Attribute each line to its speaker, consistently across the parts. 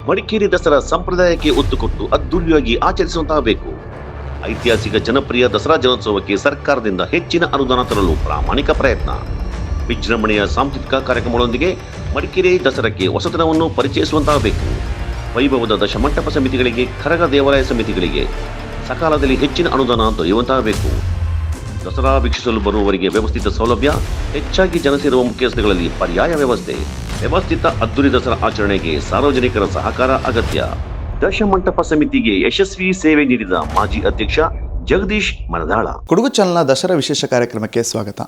Speaker 1: ಮಡಿಕೇರಿ ದಸರಾ ಸಂಪ್ರದಾಯಕ್ಕೆ ಒತ್ತು ಕೊಟ್ಟು ಅದ್ದೂರಿಯಾಗಿ ಆಚರಿಸುವಂತಾಗಬೇಕು. ಐತಿಹಾಸಿಕ ಜನಪ್ರಿಯ ದಸರಾ ಜನೋತ್ಸವಕ್ಕೆ ಸರ್ಕಾರದಿಂದ ಹೆಚ್ಚಿನ ಅನುದಾನ ತರಲು ಪ್ರಾಮಾಣಿಕ ಪ್ರಯತ್ನ. ವಿಜೃಂಭಣೆಯ ಸಾಂಸ್ಕೃತಿಕ ಕಾರ್ಯಕ್ರಮಗಳೊಂದಿಗೆ ಮಡಿಕೇರಿ ದಸರಾಕ್ಕೆ ಹೊಸತನವನ್ನು ಪರಿಚಯಿಸುವಂತಾಗಬೇಕು. ವೈಭವದ ದಶಮಂಟಪ ಸಮಿತಿಗಳಿಗೆ, ಕರಗ ದೇವಾಲಯ ಸಮಿತಿಗಳಿಗೆ ಸಕಾಲದಲ್ಲಿ ಹೆಚ್ಚಿನ ಅನುದಾನ ದೊರೆಯುವಂತಾಗಬೇಕು. ದಸರಾ ವೀಕ್ಷಿಸಲು ಬರುವವರಿಗೆ ವ್ಯವಸ್ಥಿತ ಸೌಲಭ್ಯ, ಹೆಚ್ಚಾಗಿ ಜನ ಸೇರುವ ಮುಖ್ಯ ರಸ್ತೆಗಳಲ್ಲಿ ಪರ್ಯಾಯ ವ್ಯವಸ್ಥೆ, ವ್ಯವಸ್ಥಿತ ಅದ್ದೂರಿ ದಸರಾ ಆಚರಣೆಗೆ ಸಾರ್ವಜನಿಕರ ಸಹಕಾರ ಅಗತ್ಯ. ದಶಮಂಟಪ ಸಮಿತಿಗೆ ಯಶಸ್ವಿ ಸೇವೆ ನೀಡಿದ ಮಾಜಿ ಅಧ್ಯಕ್ಷ ಜಗದೀಶ್ ಮನದಾಳ.
Speaker 2: ಕೊಡಗು ಚಾನಲ್ನ ದಸರಾ ವಿಶೇಷ ಕಾರ್ಯಕ್ರಮಕ್ಕೆ ಸ್ವಾಗತ.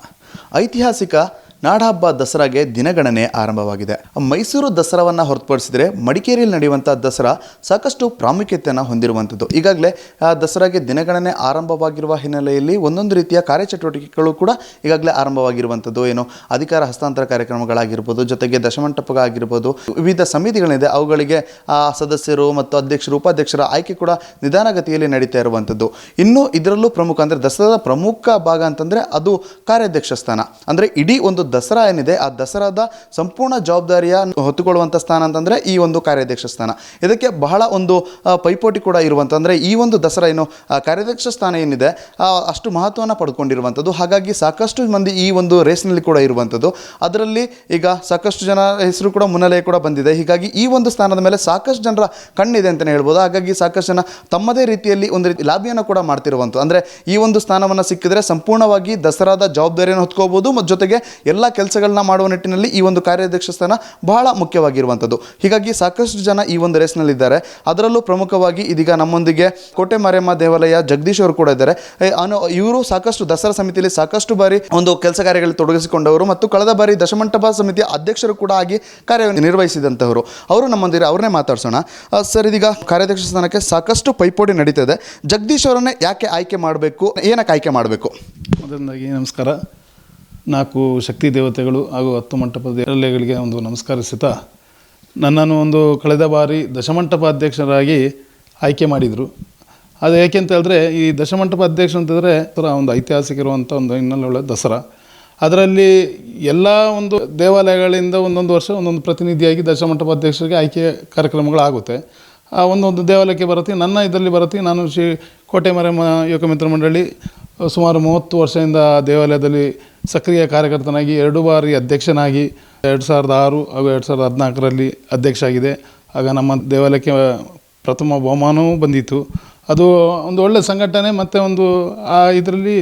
Speaker 2: ಐತಿಹಾಸಿಕ ನಾಡಹಬ್ಬ ದಸರಾಗೆ ದಿನಗಣನೆ ಆರಂಭವಾಗಿದೆ. ಮೈಸೂರು ದಸರಾವನ್ನು ಹೊರತುಪಡಿಸಿದರೆ ಮಡಿಕೇರಿಯಲ್ಲಿ ನಡೆಯುವಂಥ ದಸರಾ ಸಾಕಷ್ಟು ಪ್ರಾಮುಖ್ಯತೆಯನ್ನು ಹೊಂದಿರುವಂಥದ್ದು. ಈಗಾಗಲೇ ದಸರಾಗೆ ದಿನಗಣನೆ ಆರಂಭವಾಗಿರುವ ಹಿನ್ನೆಲೆಯಲ್ಲಿ ಒಂದೊಂದು ರೀತಿಯ ಕಾರ್ಯಚಟುವಟಿಕೆಗಳು ಕೂಡ ಈಗಾಗಲೇ ಆರಂಭವಾಗಿರುವಂಥದ್ದು. ಏನು ಅಧಿಕಾರ ಹಸ್ತಾಂತರ ಕಾರ್ಯಕ್ರಮಗಳಾಗಿರ್ಬೋದು, ಜೊತೆಗೆ ದಶಮಂಟಪ ಆಗಿರ್ಬೋದು, ವಿವಿಧ ಸಮಿತಿಗಳಿದೆ, ಅವುಗಳಿಗೆ ಸದಸ್ಯರು ಮತ್ತು ಅಧ್ಯಕ್ಷರು, ಉಪಾಧ್ಯಕ್ಷರ ಆಯ್ಕೆ ಕೂಡ ನಿಧಾನಗತಿಯಲ್ಲಿ ನಡೀತಾ ಇರುವಂಥದ್ದು. ಇನ್ನು ಇದರಲ್ಲೂ ಪ್ರಮುಖ ಅಂದರೆ ದಸರಾದ ಪ್ರಮುಖ ಭಾಗ ಅಂತಂದರೆ ಅದು ಕಾರ್ಯಾಧ್ಯಕ್ಷ ಸ್ಥಾನ. ಅಂದರೆ ಇಡೀ ಒಂದು ದಸರಾ ಏನಿದೆ ಆ ದಸರಾದ ಸಂಪೂರ್ಣ ಜವಾಬ್ದಾರಿಯ ಹೊತ್ತುಕೊಳ್ಳುವಂಥ ಸ್ಥಾನ ಅಂತಂದರೆ ಈ ಒಂದು ಕಾರ್ಯಾಧ್ಯಕ್ಷ ಸ್ಥಾನ. ಇದಕ್ಕೆ ಬಹಳ ಒಂದು ಪೈಪೋಟಿ ಕೂಡ ಇರುವಂಥ, ಅಂದರೆ ಈ ಒಂದು ದಸರಾ ಏನು ಕಾರ್ಯಾಧ್ಯಕ್ಷ ಸ್ಥಾನ ಏನಿದೆ ಅಷ್ಟು ಮಹತ್ವವನ್ನು ಪಡ್ಕೊಂಡಿರುವಂಥದ್ದು. ಹಾಗಾಗಿ ಸಾಕಷ್ಟು ಮಂದಿ ಈ ಒಂದು ರೇಸ್ನಲ್ಲಿ ಕೂಡ ಇರುವಂಥದ್ದು. ಅದರಲ್ಲಿ ಈಗ ಸಾಕಷ್ಟು ಜನ ಹೆಸರು ಕೂಡ ಮುನ್ನೆಲೆ ಕೂಡ ಬಂದಿದೆ. ಹೀಗಾಗಿ ಈ ಒಂದು ಸ್ಥಾನದ ಮೇಲೆ ಸಾಕಷ್ಟು ಜನರ ಕಣ್ಣಿದೆ ಅಂತಲೇ ಹೇಳ್ಬೋದು. ಹಾಗಾಗಿ ಸಾಕಷ್ಟು ಜನ ತಮ್ಮದೇ ರೀತಿಯಲ್ಲಿ ಒಂದು ರೀತಿ ಲಾಬಿಯನ್ನು ಕೂಡ ಮಾಡ್ತಿರುವಂಥದ್ದು. ಅಂದರೆ ಈ ಒಂದು ಸ್ಥಾನವನ್ನು ಸಿಕ್ಕಿದ್ರೆ ಸಂಪೂರ್ಣವಾಗಿ ದಸರಾದ ಜವಾಬ್ದಾರಿಯನ್ನು ಹೊತ್ಕೋಬೋದು ಮತ್ತು ಜೊತೆಗೆ ಎಲ್ಲ ಕೆಲಸಗಳನ್ನ ಮಾಡುವ ನಿಟ್ಟಿನಲ್ಲಿ ಈ ಒಂದು ಕಾರ್ಯಾಧ್ಯಕ್ಷ ಸ್ಥಾನ ಬಹಳ ಮುಖ್ಯವಾಗಿರುವಂಥದ್ದು. ಹೀಗಾಗಿ ಸಾಕಷ್ಟು ಜನ ಈ ಒಂದು ರೇಸ್ನಲ್ಲಿದ್ದಾರೆ. ಅದರಲ್ಲೂ ಪ್ರಮುಖವಾಗಿ ಇದೀಗ ನಮ್ಮೊಂದಿಗೆ ಕೋಟೆ ಮಾರಿಯಮ್ಮ ದೇವಾಲಯ ಜಗದೀಶ್ ಅವರು ಕೂಡ ಇದ್ದಾರೆ. ಇವರು ಸಾಕಷ್ಟು ದಸರಾ ಸಮಿತಿಯಲ್ಲಿ ಸಾಕಷ್ಟು ಬಾರಿ ಒಂದು ಕೆಲಸ ಕಾರ್ಯಗಳಲ್ಲಿ ತೊಡಗಿಸಿಕೊಂಡವರು ಮತ್ತು ಕಳೆದ ಬಾರಿ ದಶಮಂಟಪ ಸಮಿತಿಯ ಅಧ್ಯಕ್ಷರು ಕೂಡ ಆಗಿ ಕಾರ್ಯನಿರ್ವಹಿಸಿದಂಥವರು. ಅವರು ನಮ್ಮೊಂದಿಗೆ ಅವ್ರನ್ನೇ ಮಾತಾಡ್ಸೋಣ. ಸರ್, ಇದೀಗ ಕಾರ್ಯಾಧ್ಯಕ್ಷ ಸ್ಥಾನಕ್ಕೆ ಸಾಕಷ್ಟು ಪೈಪೋಟಿ ನಡೀತದೆ. ಜಗದೀಶ್ ಅವರನ್ನೇ ಯಾಕೆ ಆಯ್ಕೆ ಮಾಡಬೇಕು, ಏನಕ್ಕೆ ಆಯ್ಕೆ ಮಾಡಬೇಕು?
Speaker 3: ಮೊದಲನೇದಾಗಿ ನಮಸ್ಕಾರ. 4 ಶಕ್ತಿ ದೇವತೆಗಳು ಹಾಗೂ 10 ಮಂಟಪದ ದೇವಾಲಯಗಳಿಗೆ ಒಂದು ನಮಸ್ಕರಿಸುತ್ತಾ, ನನ್ನನ್ನು ಒಂದು ಕಳೆದ ಬಾರಿ ದಶಮಂಟಪ ಅಧ್ಯಕ್ಷರಾಗಿ ಆಯ್ಕೆ ಮಾಡಿದರು. ಅದು ಏಕೆ ಅಂತ ಹೇಳಿದ್ರೆ, ಈ ದಶಮಂಟಪ ಅಧ್ಯಕ್ಷ ಅಂತಂದರೆ ಒಂದು ಐತಿಹಾಸಿಕ ಇರುವಂಥ ಒಂದು ಹಿನ್ನೆಲೆ ದಸರಾ. ಅದರಲ್ಲಿ ಎಲ್ಲ ಒಂದು ದೇವಾಲಯಗಳಿಂದ ಒಂದೊಂದು ವರ್ಷ ಒಂದೊಂದು ಪ್ರತಿನಿಧಿಯಾಗಿ ದಶಮಂಟಪ ಅಧ್ಯಕ್ಷರಿಗೆ ಆಯ್ಕೆ ಕಾರ್ಯಕ್ರಮಗಳಾಗುತ್ತೆ. ಆ ಒಂದೊಂದು ದೇವಾಲಯಕ್ಕೆ ಬರುತ್ತೆ. ನನ್ನ ಇದರಲ್ಲಿ ಬರುತ್ತೆ. ನಾನು ಶ್ರೀ ಕೋಟೆ ಮಾರಿಯಮ್ಮ ಯುವಕ ಮಿತ್ರ ಮಂಡಳಿ ಸುಮಾರು 30 ವರ್ಷದಿಂದ ದೇವಾಲಯದಲ್ಲಿ ಸಕ್ರಿಯ ಕಾರ್ಯಕರ್ತನಾಗಿ 2 ಬಾರಿ ಅಧ್ಯಕ್ಷನಾಗಿ 2006 ಹಾಗೂ 2014ರಲ್ಲಿ ಅಧ್ಯಕ್ಷ ಆಗಿದೆ. ಆಗ ನಮ್ಮ ದೇವಾಲಯಕ್ಕೆ ಪ್ರಥಮ ಬಹುಮಾನವೂ ಬಂದಿತ್ತು. ಅದು ಒಂದು ಒಳ್ಳೆಯ ಸಂಘಟನೆ ಮತ್ತು ಒಂದು ಇದರಲ್ಲಿ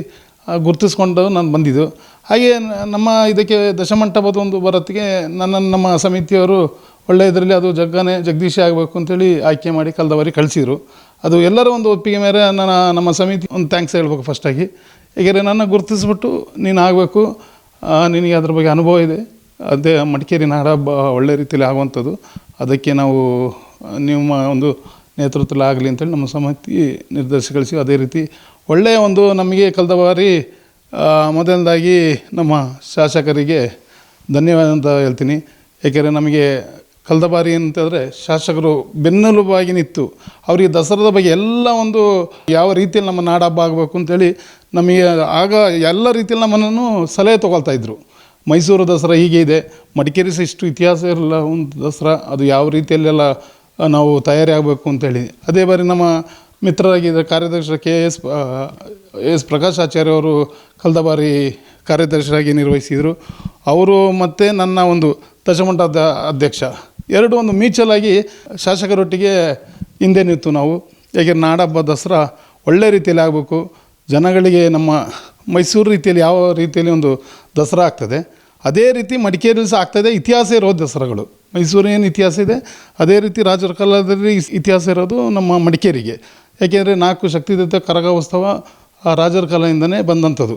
Speaker 3: ಗುರುತಿಸ್ಕೊಂಡು ನಾನು ಬಂದಿದ್ದು. ಹಾಗೆ ನಮ್ಮ ಇದಕ್ಕೆ ದಶಮಂಟಪದ ಒಂದು ಬರತ್ತಿಗೆ ನಮ್ಮ ಸಮಿತಿಯವರು ಒಳ್ಳೆಯ ಇದರಲ್ಲಿ ಅದು ಜಗದೀಶ್ ಆಗಬೇಕು ಅಂತೇಳಿ ಆಯ್ಕೆ ಮಾಡಿ ಕಳೆದ ಬಾರಿ ಕಳಿಸಿದರು. ಅದು ಎಲ್ಲರ ಒಂದು ಒಪ್ಪಿಗೆ ಮೇರೆ ನಮ್ಮ ಸಮಿತಿ ಒಂದು ಥ್ಯಾಂಕ್ಸ್ ಹೇಳ್ಬೇಕು ಫಸ್ಟಾಗಿ. ಹೀಗೆ ನನ್ನ ಗುರುತಿಸ್ಬಿಟ್ಟು ನೀನು ಆಗಬೇಕು, ನಿನಗೆ ಅದ್ರ ಬಗ್ಗೆ ಅನುಭವ ಇದೆ, ಅದೇ ಮಡಿಕೇರಿ ನಾಡಹಬ್ಬ ಒಳ್ಳೆ ರೀತಿಯಲ್ಲಿ ಆಗುವಂಥದ್ದು, ಅದಕ್ಕೆ ನಾವು ನಿಮ್ಮ ಒಂದು ನೇತೃತ್ವದಲ್ಲಿ ಆಗಲಿ ಅಂತೇಳಿ ನಮ್ಮ ಸಮಿತಿ ನಿರ್ದೇಶಿಸಿ ಕಳಿಸಿ. ಅದೇ ರೀತಿ ಒಳ್ಳೆಯ ಒಂದು ನಮಗೆ ಕಳೆದ ಬಾರಿ ಮೊದಲನೇದಾಗಿ ನಮ್ಮ ಶಾಸಕರಿಗೆ ಧನ್ಯವಾದ ಅಂತ ಹೇಳ್ತೀನಿ. ಏಕೆಂದರೆ ನಮಗೆ ಕಳೆದ ಬಾರಿ ಅಂತಂದರೆ ಶಾಸಕರು ಬೆನ್ನೆಲುಬಾಗಿ ನಿಂತು ಅವರಿಗೆ ದಸರಾದ ಬಗ್ಗೆ ಎಲ್ಲ ಒಂದು ಯಾವ ರೀತಿಯಲ್ಲಿ ನಮ್ಮ ನಾಡಹಬ್ಬ ಆಗಬೇಕು ಅಂತೇಳಿ ನಮಗೆ ಆಗ ಎಲ್ಲ ರೀತಿಯಲ್ಲಿ ನಮ್ಮನ್ನು ಸಲಹೆ ತೊಗೊಳ್ತಾಯಿದ್ರು. ಮೈಸೂರು ದಸರಾ ಹೀಗೆ ಇದೆ, ಮಡಿಕೇರಿ ಸಹ ಇಷ್ಟು ಇತಿಹಾಸ ಇರಲ್ಲ ಒಂದು ದಸರಾ, ಅದು ಯಾವ ರೀತಿಯಲ್ಲೆಲ್ಲ ನಾವು ತಯಾರಿ ಆಗಬೇಕು ಅಂತೇಳಿ. ಅದೇ ಬಾರಿ ನಮ್ಮ ಮಿತ್ರರಾಗಿದ್ದ ಕಾರ್ಯದರ್ಶಿ ಎಸ್ ಪ್ರಕಾಶ್ ಆಚಾರ್ಯ ಅವರು ಕಳೆದ ಬಾರಿ ಕಾರ್ಯದರ್ಶಿಯಾಗಿ ನಿರ್ವಹಿಸಿದರು. ಅವರು ಮತ್ತು ನನ್ನ ಒಂದು ದಶಮಂಟಪದ ಅಧ್ಯಕ್ಷ ಎರಡು ಒಂದು ಮೀಚಲಾಗಿ ಶಾಸಕರೊಟ್ಟಿಗೆ ಹಿಂದೆ ನಿಂತು ನಾವು ಹೇಗೆ ನಾಡಹಬ್ಬ ದಸರಾ ಒಳ್ಳೆ ರೀತಿಯಲ್ಲಿ ಆಗಬೇಕು, ಜನಗಳಿಗೆ ನಮ್ಮ ಮೈಸೂರು ರೀತಿಯಲ್ಲಿ ಯಾವ ರೀತಿಯಲ್ಲಿ ಒಂದು ದಸರಾ ಆಗ್ತದೆ ಅದೇ ರೀತಿ ಮಡಿಕೇರಿಯಲ್ಲಿ ಸಹ ಆಗ್ತಾಯಿದೆ. ಇತಿಹಾಸ ಇರೋ ದಸರಾಗಳು ಮೈಸೂರಿನ ಇತಿಹಾಸ ಇದೆ, ಅದೇ ರೀತಿ ರಾಜರ ಕಾಲದಲ್ಲಿ ಇತಿಹಾಸ ಇರೋದು ನಮ್ಮ ಮಡಿಕೇರಿಗೆ. ಏಕೆಂದರೆ 4 ಶಕ್ತಿದೇವತೆ ಕರಗ ಉತ್ಸವ ರಾಜರ ಕಾಲದಿಂದನೇ ಬಂದಂಥದ್ದು.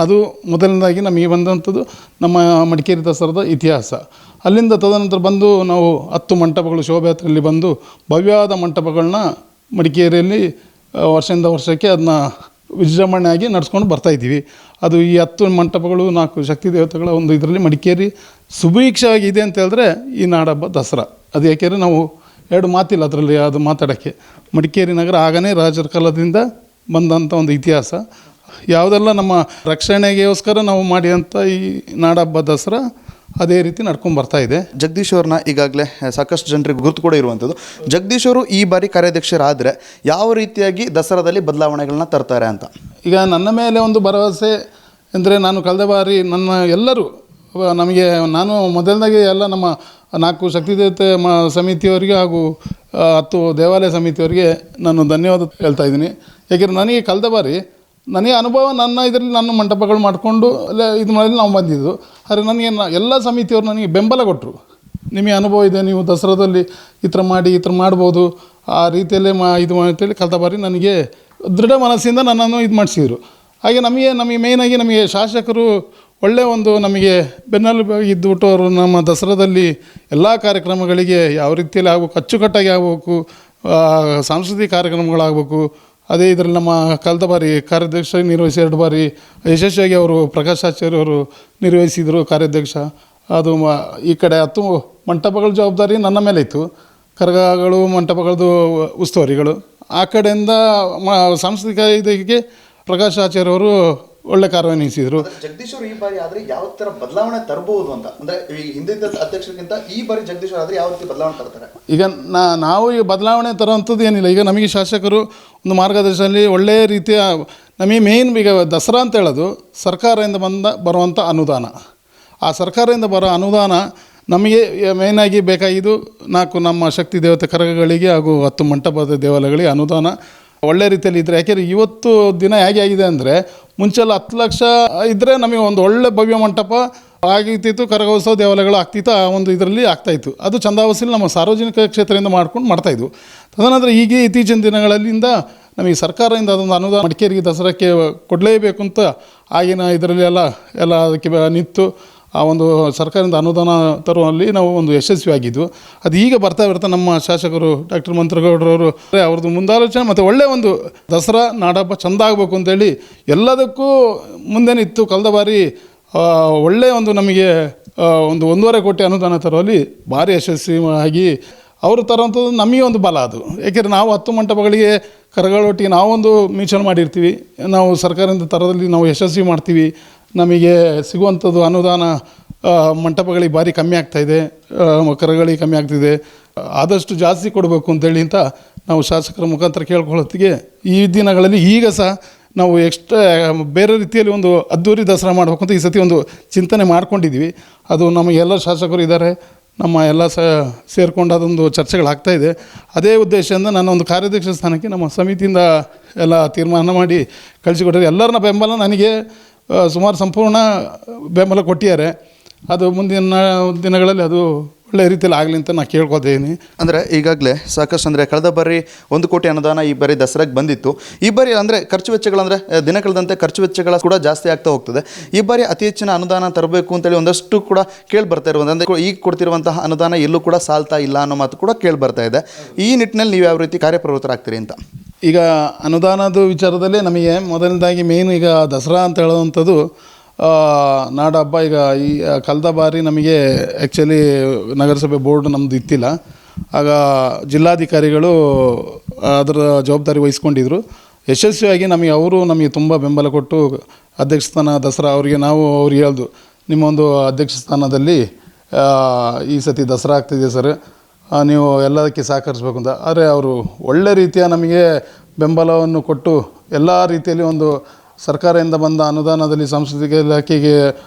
Speaker 3: ಅದು ಮೊದಲನೇದಾಗಿ ನಮಗೆ ಬಂದಂಥದ್ದು ನಮ್ಮ ಮಡಿಕೇರಿ ದಸರಾದ ಇತಿಹಾಸ. ಅಲ್ಲಿಂದ ತದನಂತರ ಬಂದು ನಾವು 10 ಮಂಟಪಗಳು ಶೋಭಾಯಾತ್ರೆಯಲ್ಲಿ ಬಂದು ಭವ್ಯವಾದ ಮಂಟಪಗಳನ್ನ ಮಡಿಕೇರಿಯಲ್ಲಿ ವರ್ಷದಿಂದ ವರ್ಷಕ್ಕೆ ಅದನ್ನ ವಿಜೃಂಭಣೆಯಾಗಿ ನಡೆಸ್ಕೊಂಡು ಬರ್ತಾಯಿದ್ದೀವಿ. ಅದು ಈ 10 ಮಂಟಪಗಳು 4 ಶಕ್ತಿ ದೇವತೆಗಳ ಒಂದು ಇದರಲ್ಲಿ ಮಡಿಕೇರಿ ಸುಭಿಕ್ಷವಾಗಿದೆ ಅಂತ ಹೇಳಿದ್ರೆ ಈ ನಾಡಹಬ್ಬ ದಸರಾ. ಅದು ಏಕೆಂದರೆ ನಾವು 2 ಮಾತಿಲ್ಲ ಅದರಲ್ಲಿ ಅದು ಮಾತಾಡೋಕ್ಕೆ. ಮಡಿಕೇರಿ ನಗರ ಆಗನೇ ರಾಜರ ಕಾಲದಿಂದ ಬಂದಂಥ ಒಂದು ಇತಿಹಾಸ. ಯಾವುದೆಲ್ಲ ನಮ್ಮ ರಕ್ಷಣೆಗೋಸ್ಕರ ನಾವು ಮಾಡಿದಂಥ ಈ ನಾಡಹಬ್ಬ ದಸರಾ ಅದೇ ರೀತಿ ನಡ್ಕೊಂಡು ಬರ್ತಾ ಇದೆ.
Speaker 2: ಜಗದೀಶ್ ಅವ್ರನ್ನ ಈಗಾಗಲೇ ಸಾಕಷ್ಟು ಜನರಿಗೆ ಗುರುತು ಕೂಡ ಇರುವಂಥದ್ದು. ಜಗದೀಶ್ ಅವರು ಈ ಬಾರಿ ಕಾರ್ಯಾಧ್ಯಕ್ಷರಾದರೆ ಯಾವ ರೀತಿಯಾಗಿ ದಸರಾದಲ್ಲಿ ಬದಲಾವಣೆಗಳನ್ನ ತರ್ತಾರೆ ಅಂತ?
Speaker 3: ಈಗ ನನ್ನ ಮೇಲೆ ಒಂದು ಭರವಸೆ ಅಂದರೆ, ನಾನು ಕಳೆದ ಬಾರಿ ನನ್ನ ಎಲ್ಲರೂ ನಮಗೆ, ನಾನು ಮೊದಲನೇಗೆ ಎಲ್ಲ ನಮ್ಮ 4 ಶಕ್ತಿ ದೇವತೆ ಸಮಿತಿಯವರಿಗೆ ಹಾಗೂ 10 ದೇವಾಲಯ ಸಮಿತಿಯವರಿಗೆ ನಾನು ಧನ್ಯವಾದ ಹೇಳ್ತಾ ಇದ್ದೀನಿ. ಯಾಕೆಂದರೆ ನನಗೆ ಕಳೆದ ಬಾರಿ ನನಗೆ ಅನುಭವ, ನನ್ನ ಇದರಲ್ಲಿ ನನ್ನ ಮಂಟಪಗಳು ಮಾಡಿಕೊಂಡು ಇದು ಮಾಡಿ ನಾವು ಬಂದಿದ್ದು. ಆದರೆ ನನಗೆ ಎಲ್ಲ ಸಮಿತಿಯವರು ನನಗೆ ಬೆಂಬಲ ಕೊಟ್ಟರು. ನಿಮಗೆ ಅನುಭವ ಇದೆ, ನೀವು ದಸರಾದಲ್ಲಿ ಈ ಥರ ಮಾಡಿ ಈ ಥರ ಮಾಡ್ಬೋದು, ಆ ರೀತಿಯಲ್ಲೇ ಇದು ಅಂತೇಳಿ ಕಳೆದ ಬಾರಿ ನನಗೆ ದೃಢ ಮನಸ್ಸಿಂದ ನನ್ನನ್ನು ಇದು ಮಾಡಿಸಿದರು. ಹಾಗೆ ನಮಗೆ ಮೇಯ್ನಾಗಿ ನಮಗೆ ಶಾಸಕರು ಒಳ್ಳೆಯ ಒಂದು ನಮಗೆ ಬೆನ್ನೆಲುಬು ಇದ್ದುಬಿಟ್ಟು ಅವರು ನಮ್ಮ ದಸರಾದಲ್ಲಿ ಎಲ್ಲ ಕಾರ್ಯಕ್ರಮಗಳಿಗೆ ಯಾವ ರೀತಿಯಲ್ಲಿ ಆಗಬೇಕು, ಅಚ್ಚುಕಟ್ಟಾಗಿ ಆಗಬೇಕು, ಸಾಂಸ್ಕೃತಿಕ ಕಾರ್ಯಕ್ರಮಗಳಾಗಬೇಕು. ಅದೇ ಇದರಲ್ಲಿ ನಮ್ಮ ಕಳೆದ ಬಾರಿ ಕಾರ್ಯಾಧ್ಯಕ್ಷ ನಿರ್ವಹಿಸಿ 2 ಬಾರಿ ಯಶಸ್ವಿಯಾಗಿ ಅವರು ಪ್ರಕಾಶ್ ಆಚಾರ್ಯ ಅವರು ನಿರ್ವಹಿಸಿದರು ಕಾರ್ಯಾಧ್ಯಕ್ಷ. ಅದು ಈ ಕಡೆ 10 ಮಂಟಪಗಳ ಜವಾಬ್ದಾರಿ ನನ್ನ ಮೇಲೆ ಇತ್ತು, ಕರಗಗಳು ಮಂಟಪಗಳದ್ದು ಉಸ್ತುವಾರಿಗಳು. ಆ ಕಡೆಯಿಂದ ಸಾಂಸ್ಕೃತಿಕ ಇದಕ್ಕೆ ಪ್ರಕಾಶ್ ಆಚಾರ್ಯ ಅವರು ಒಳ್ಳೆ ಕಾರ್ಯನಿರ್ವಹಿಸಿದರು.
Speaker 2: ಜಗದೀಶ್ ಅವರು ಈ ಬಾರಿ ಆದರೆ ಯಾವ ಥರ ಬದಲಾವಣೆ ತರಬಹುದು ಅಂತ, ಅಂದರೆ ಈ ಹಿಂದಿನ ಅಧ್ಯಕ್ಷರಿಗಿಂತ ಈ ಬಾರಿ ಜಗದೀಶ್ ಅವರು ಆದರೆ ಯಾವ ರೀತಿ ಬದಲಾವಣೆ ತರ್ತಾರೆ?
Speaker 3: ಈಗ ನಾವು ಈ ಬದಲಾವಣೆ ತರೋವಂಥದ್ದು ಏನಿಲ್ಲ. ಈಗ ನಮಗೆ ಶಾಸಕರು ಒಂದು ಮಾರ್ಗದರ್ಶನದಲ್ಲಿ ಒಳ್ಳೆಯ ರೀತಿಯ, ನಮಗೆ ಮೇಯ್ನ್ ಈಗ ದಸರಾ ಅಂತ ಹೇಳೋದು ಸರ್ಕಾರದಿಂದ ಬರುವಂಥ ಅನುದಾನ. ಆ ಸರ್ಕಾರದಿಂದ ಬರೋ ಅನುದಾನ ನಮಗೆ ಮೇಯ್ನಾಗಿ ಬೇಕಾಗಿದ್ದು 4 ನಮ್ಮ ಶಕ್ತಿ ದೇವತೆ ಕರಗಗಳಿಗೆ ಹಾಗೂ 10 ಮಂಟಪದ ದೇವಾಲಯಗಳಿಗೆ ಅನುದಾನ ಒಳ್ಳೆ ರೀತಿಯಲ್ಲಿ ಇದ್ದರೆ. ಯಾಕೆಂದರೆ ಇವತ್ತು ದಿನ ಹೇಗೆ ಆಗಿದೆ ಅಂದರೆ, ಮುಂಚೆಲ್ಲ 10 ಲಕ್ಷ ಇದ್ದರೆ ನಮಗೆ ಒಂದು ಒಳ್ಳೆ ಭವ್ಯ ಮಂಟಪ ಆಗಿತ್ತಿತ್ತು, ಕರಗೋತ್ಸವ ದೇವಾಲಯಗಳು ಆಗ್ತಿತ್ತು, ಆ ಒಂದು ಇದರಲ್ಲಿ ಆಗ್ತಾಯಿತ್ತು. ಅದು ಚಂದಾವಸೂಲಿ ನಮ್ಮ ಸಾರ್ವಜನಿಕ ಕ್ಷೇತ್ರದಿಂದ ಮಾಡ್ತಾಯಿದ್ವು. ತದನಂತರ ಈಗ ಇತ್ತೀಚಿನ ದಿನಗಳಲ್ಲಿಂದ ನಮಗೆ ಸರ್ಕಾರದಿಂದ ಅದೊಂದು ಅನುದಾನ ಮಡಿಕೇರಿಗೆ ದಸರಾಕ್ಕೆ ಕೊಡಲೇಬೇಕು ಅಂತ ಆಗಿನ ಇದರಲ್ಲಿ ಎಲ್ಲ ಅದಕ್ಕೆ ನಿಂತು ಆ ಒಂದು ಸರ್ಕಾರದಿಂದ ಅನುದಾನ ತರುವಲ್ಲಿ ನಾವು ಒಂದು ಯಶಸ್ವಿಯಾಗಿದ್ದು. ಅದು ಈಗ ಬರ್ತಾ ನಮ್ಮ ಶಾಸಕರು ಡಾಕ್ಟರ್ ಮಂತ್ರಗೌಡರವರು ಅವ್ರದ್ದು ಮುಂದಾಲೋಚನೆ ಮತ್ತು ಒಳ್ಳೆಯ ಒಂದು ದಸರಾ ನಾಡಹಬ್ಬ ಚೆಂದ ಆಗಬೇಕು ಅಂತೇಳಿ ಎಲ್ಲದಕ್ಕೂ ಮುಂದೆ ನಿಂತು ಕಳೆದ ಬಾರಿ ಒಳ್ಳೆಯ ಒಂದು ನಮಗೆ ಒಂದು 1.5 ಕೋಟಿ ಅನುದಾನ ತರುವಲ್ಲಿ ಭಾರಿ ಯಶಸ್ವಿಯಾಗಿ ಅವರು ತರುವಂಥದ್ದು ನಮಗೆ ಒಂದು ಬಲ ಅದು. ಏಕೆಂದರೆ ನಾವು 10 ಮಂಟಪಗಳಿಗೆ ಕರಗಳೊಟ್ಟಿಗೆ ನಾವೊಂದು ಮೀಸಲು ಮಾಡಿರ್ತೀವಿ, ನಾವು ಸರ್ಕಾರದಿಂದ ತರದಲ್ಲಿ ನಾವು ಯಶಸ್ವಿ ಮಾಡ್ತೀವಿ. ನಮಗೆ ಸಿಗುವಂಥದ್ದು ಅನುದಾನ ಮಂಟಪಗಳಿಗೆ ಭಾರಿ ಕಮ್ಮಿ ಆಗ್ತಾಯಿದೆ, ಕರಗಳಿಗೆ ಕಮ್ಮಿ ಆಗ್ತಿದೆ, ಆದಷ್ಟು ಜಾಸ್ತಿ ಕೊಡಬೇಕು ಅಂತೇಳಿ ಅಂತ ನಾವು ಶಾಸಕರ ಮುಖಾಂತರ ಕೇಳ್ಕೊಳ್ಳೋತ್ತಿಗೆ ಈ ದಿನಗಳಲ್ಲಿ ಈಗ ಸಹ ನಾವು ಬೇರೆ ರೀತಿಯಲ್ಲಿ ಒಂದು ಅದ್ದೂರಿ ದಸರಾ ಮಾಡಬೇಕು ಅಂತ ಈ ಸತಿ ಒಂದು ಚಿಂತನೆ ಮಾಡ್ಕೊಂಡಿದ್ದೀವಿ. ಅದು ನಮಗೆಲ್ಲ ಶಾಸಕರು ಇದ್ದಾರೆ, ನಮ್ಮ ಎಲ್ಲ ಸೇರಿಕೊಂಡು ಅದೊಂದು ಚರ್ಚೆಗಳಾಗ್ತಾಯಿದೆ. ಅದೇ ಉದ್ದೇಶದಿಂದ ನನ್ನ ಒಂದು ಕಾರ್ಯಾಧ್ಯಕ್ಷ ಸ್ಥಾನಕ್ಕೆ ನಮ್ಮ ಸಮಿತಿಯಿಂದ ಎಲ್ಲ ತೀರ್ಮಾನ ಮಾಡಿ ಕಳಿಸಿಕೊಟ್ಟರೆ ಎಲ್ಲರನ್ನ ಬೆಂಬಲ ನನಗೆ ಸುಮಾರು ಸಂಪೂರ್ಣ ಬೆಂಬಲ ಕೊಟ್ಟಿದ್ದಾರೆ. ಅದು ಮುಂದಿನ ದಿನಗಳಲ್ಲಿ ಅದು ಒಳ್ಳೆಯ ರೀತಿಯಲ್ಲಿ ಆಗಲಿ ಅಂತ ನಾನು ಕೇಳ್ಕೊತೀನಿ.
Speaker 2: ಅಂದರೆ ಈಗಾಗಲೇ ಸಾಕಷ್ಟು, ಅಂದರೆ ಕಳೆದ ಬಾರಿ 1 ಕೋಟಿ ಅನುದಾನ ಈ ಬಾರಿ ದಸರಾಗೆ ಬಂದಿತ್ತು. ಈ ಬಾರಿ ಅಂದರೆ ಖರ್ಚು ವೆಚ್ಚಗಳಂದರೆ ದಿನ ಕಳೆದಂತೆ ಖರ್ಚು ವೆಚ್ಚಗಳ ಕೂಡ ಜಾಸ್ತಿ ಆಗ್ತಾ ಹೋಗ್ತದೆ. ಈ ಬಾರಿ ಅತಿ ಹೆಚ್ಚಿನ ಅನುದಾನ ತರಬೇಕು ಅಂತೇಳಿ ಒಂದಷ್ಟು ಕೂಡ ಕೇಳಿ ಬರ್ತಾ ಇರುವಂಥ, ಅಂದರೆ ಈಗ ಕೊಡ್ತಿರುವಂತಹ ಅನುದಾನ ಎಲ್ಲೂ ಕೂಡ ಸಾಲ್ತಾ ಇಲ್ಲ ಅನ್ನೋ ಮಾತು ಕೂಡ ಕೇಳಿ ಬರ್ತಾ ಇದೆ. ಈ ನಿಟ್ಟಿನಲ್ಲಿ ನೀವು ಯಾವ ರೀತಿ ಕಾರ್ಯಪ್ರವೃತ್ತರಾಗ್ತೀರಿ ಅಂತ?
Speaker 3: ಈಗ ಅನುದಾನದ ವಿಚಾರದಲ್ಲೇ ನಮಗೆ ಮೊದಲನೇದಾಗಿ ಮೇನ್ ಈಗ ದಸರಾ ಅಂತ ಹೇಳುವಂಥದ್ದು ನಾಡಹಬ್ಬ. ಈಗ ಈ ಕಳೆದ ಬಾರಿ ನಮಗೆ ಆ್ಯಕ್ಚುಲಿ ನಗರಸಭೆ ಬೋರ್ಡ್ ನಮ್ಮದು ಇತ್ತಿಲ್ಲ. ಆಗ ಜಿಲ್ಲಾಧಿಕಾರಿಗಳು ಅದರ ಜವಾಬ್ದಾರಿ ವಹಿಸ್ಕೊಂಡಿದ್ರು. ಯಶಸ್ವಿಯಾಗಿ ನಮಗೆ ತುಂಬ ಬೆಂಬಲ ಕೊಟ್ಟು ಅಧ್ಯಕ್ಷ ಸ್ಥಾನ ದಸರಾ ಅವ್ರಿಗೆ ಹೇಳ್ದು, ನಿಮ್ಮ ಒಂದು ಅಧ್ಯಕ್ಷ ಸ್ಥಾನದಲ್ಲಿ ಈ ಸತಿ ದಸರಾ ಆಗ್ತಿದೆ ಸರ್, ನೀವು ಎಲ್ಲದಕ್ಕೆ ಸಹಕರಿಸ್ಬೇಕು ಅಂತ. ಆದರೆ ಅವರು ಒಳ್ಳೆ ರೀತಿಯ ನಮಗೆ ಬೆಂಬಲವನ್ನು ಕೊಟ್ಟು ಎಲ್ಲ ರೀತಿಯಲ್ಲಿ ಒಂದು ಸರ್ಕಾರದಿಂದ ಬಂದ ಅನುದಾನದಲ್ಲಿ ಸಾಂಸ್ಕೃತಿಕ ಇಲಾಖೆಗೆ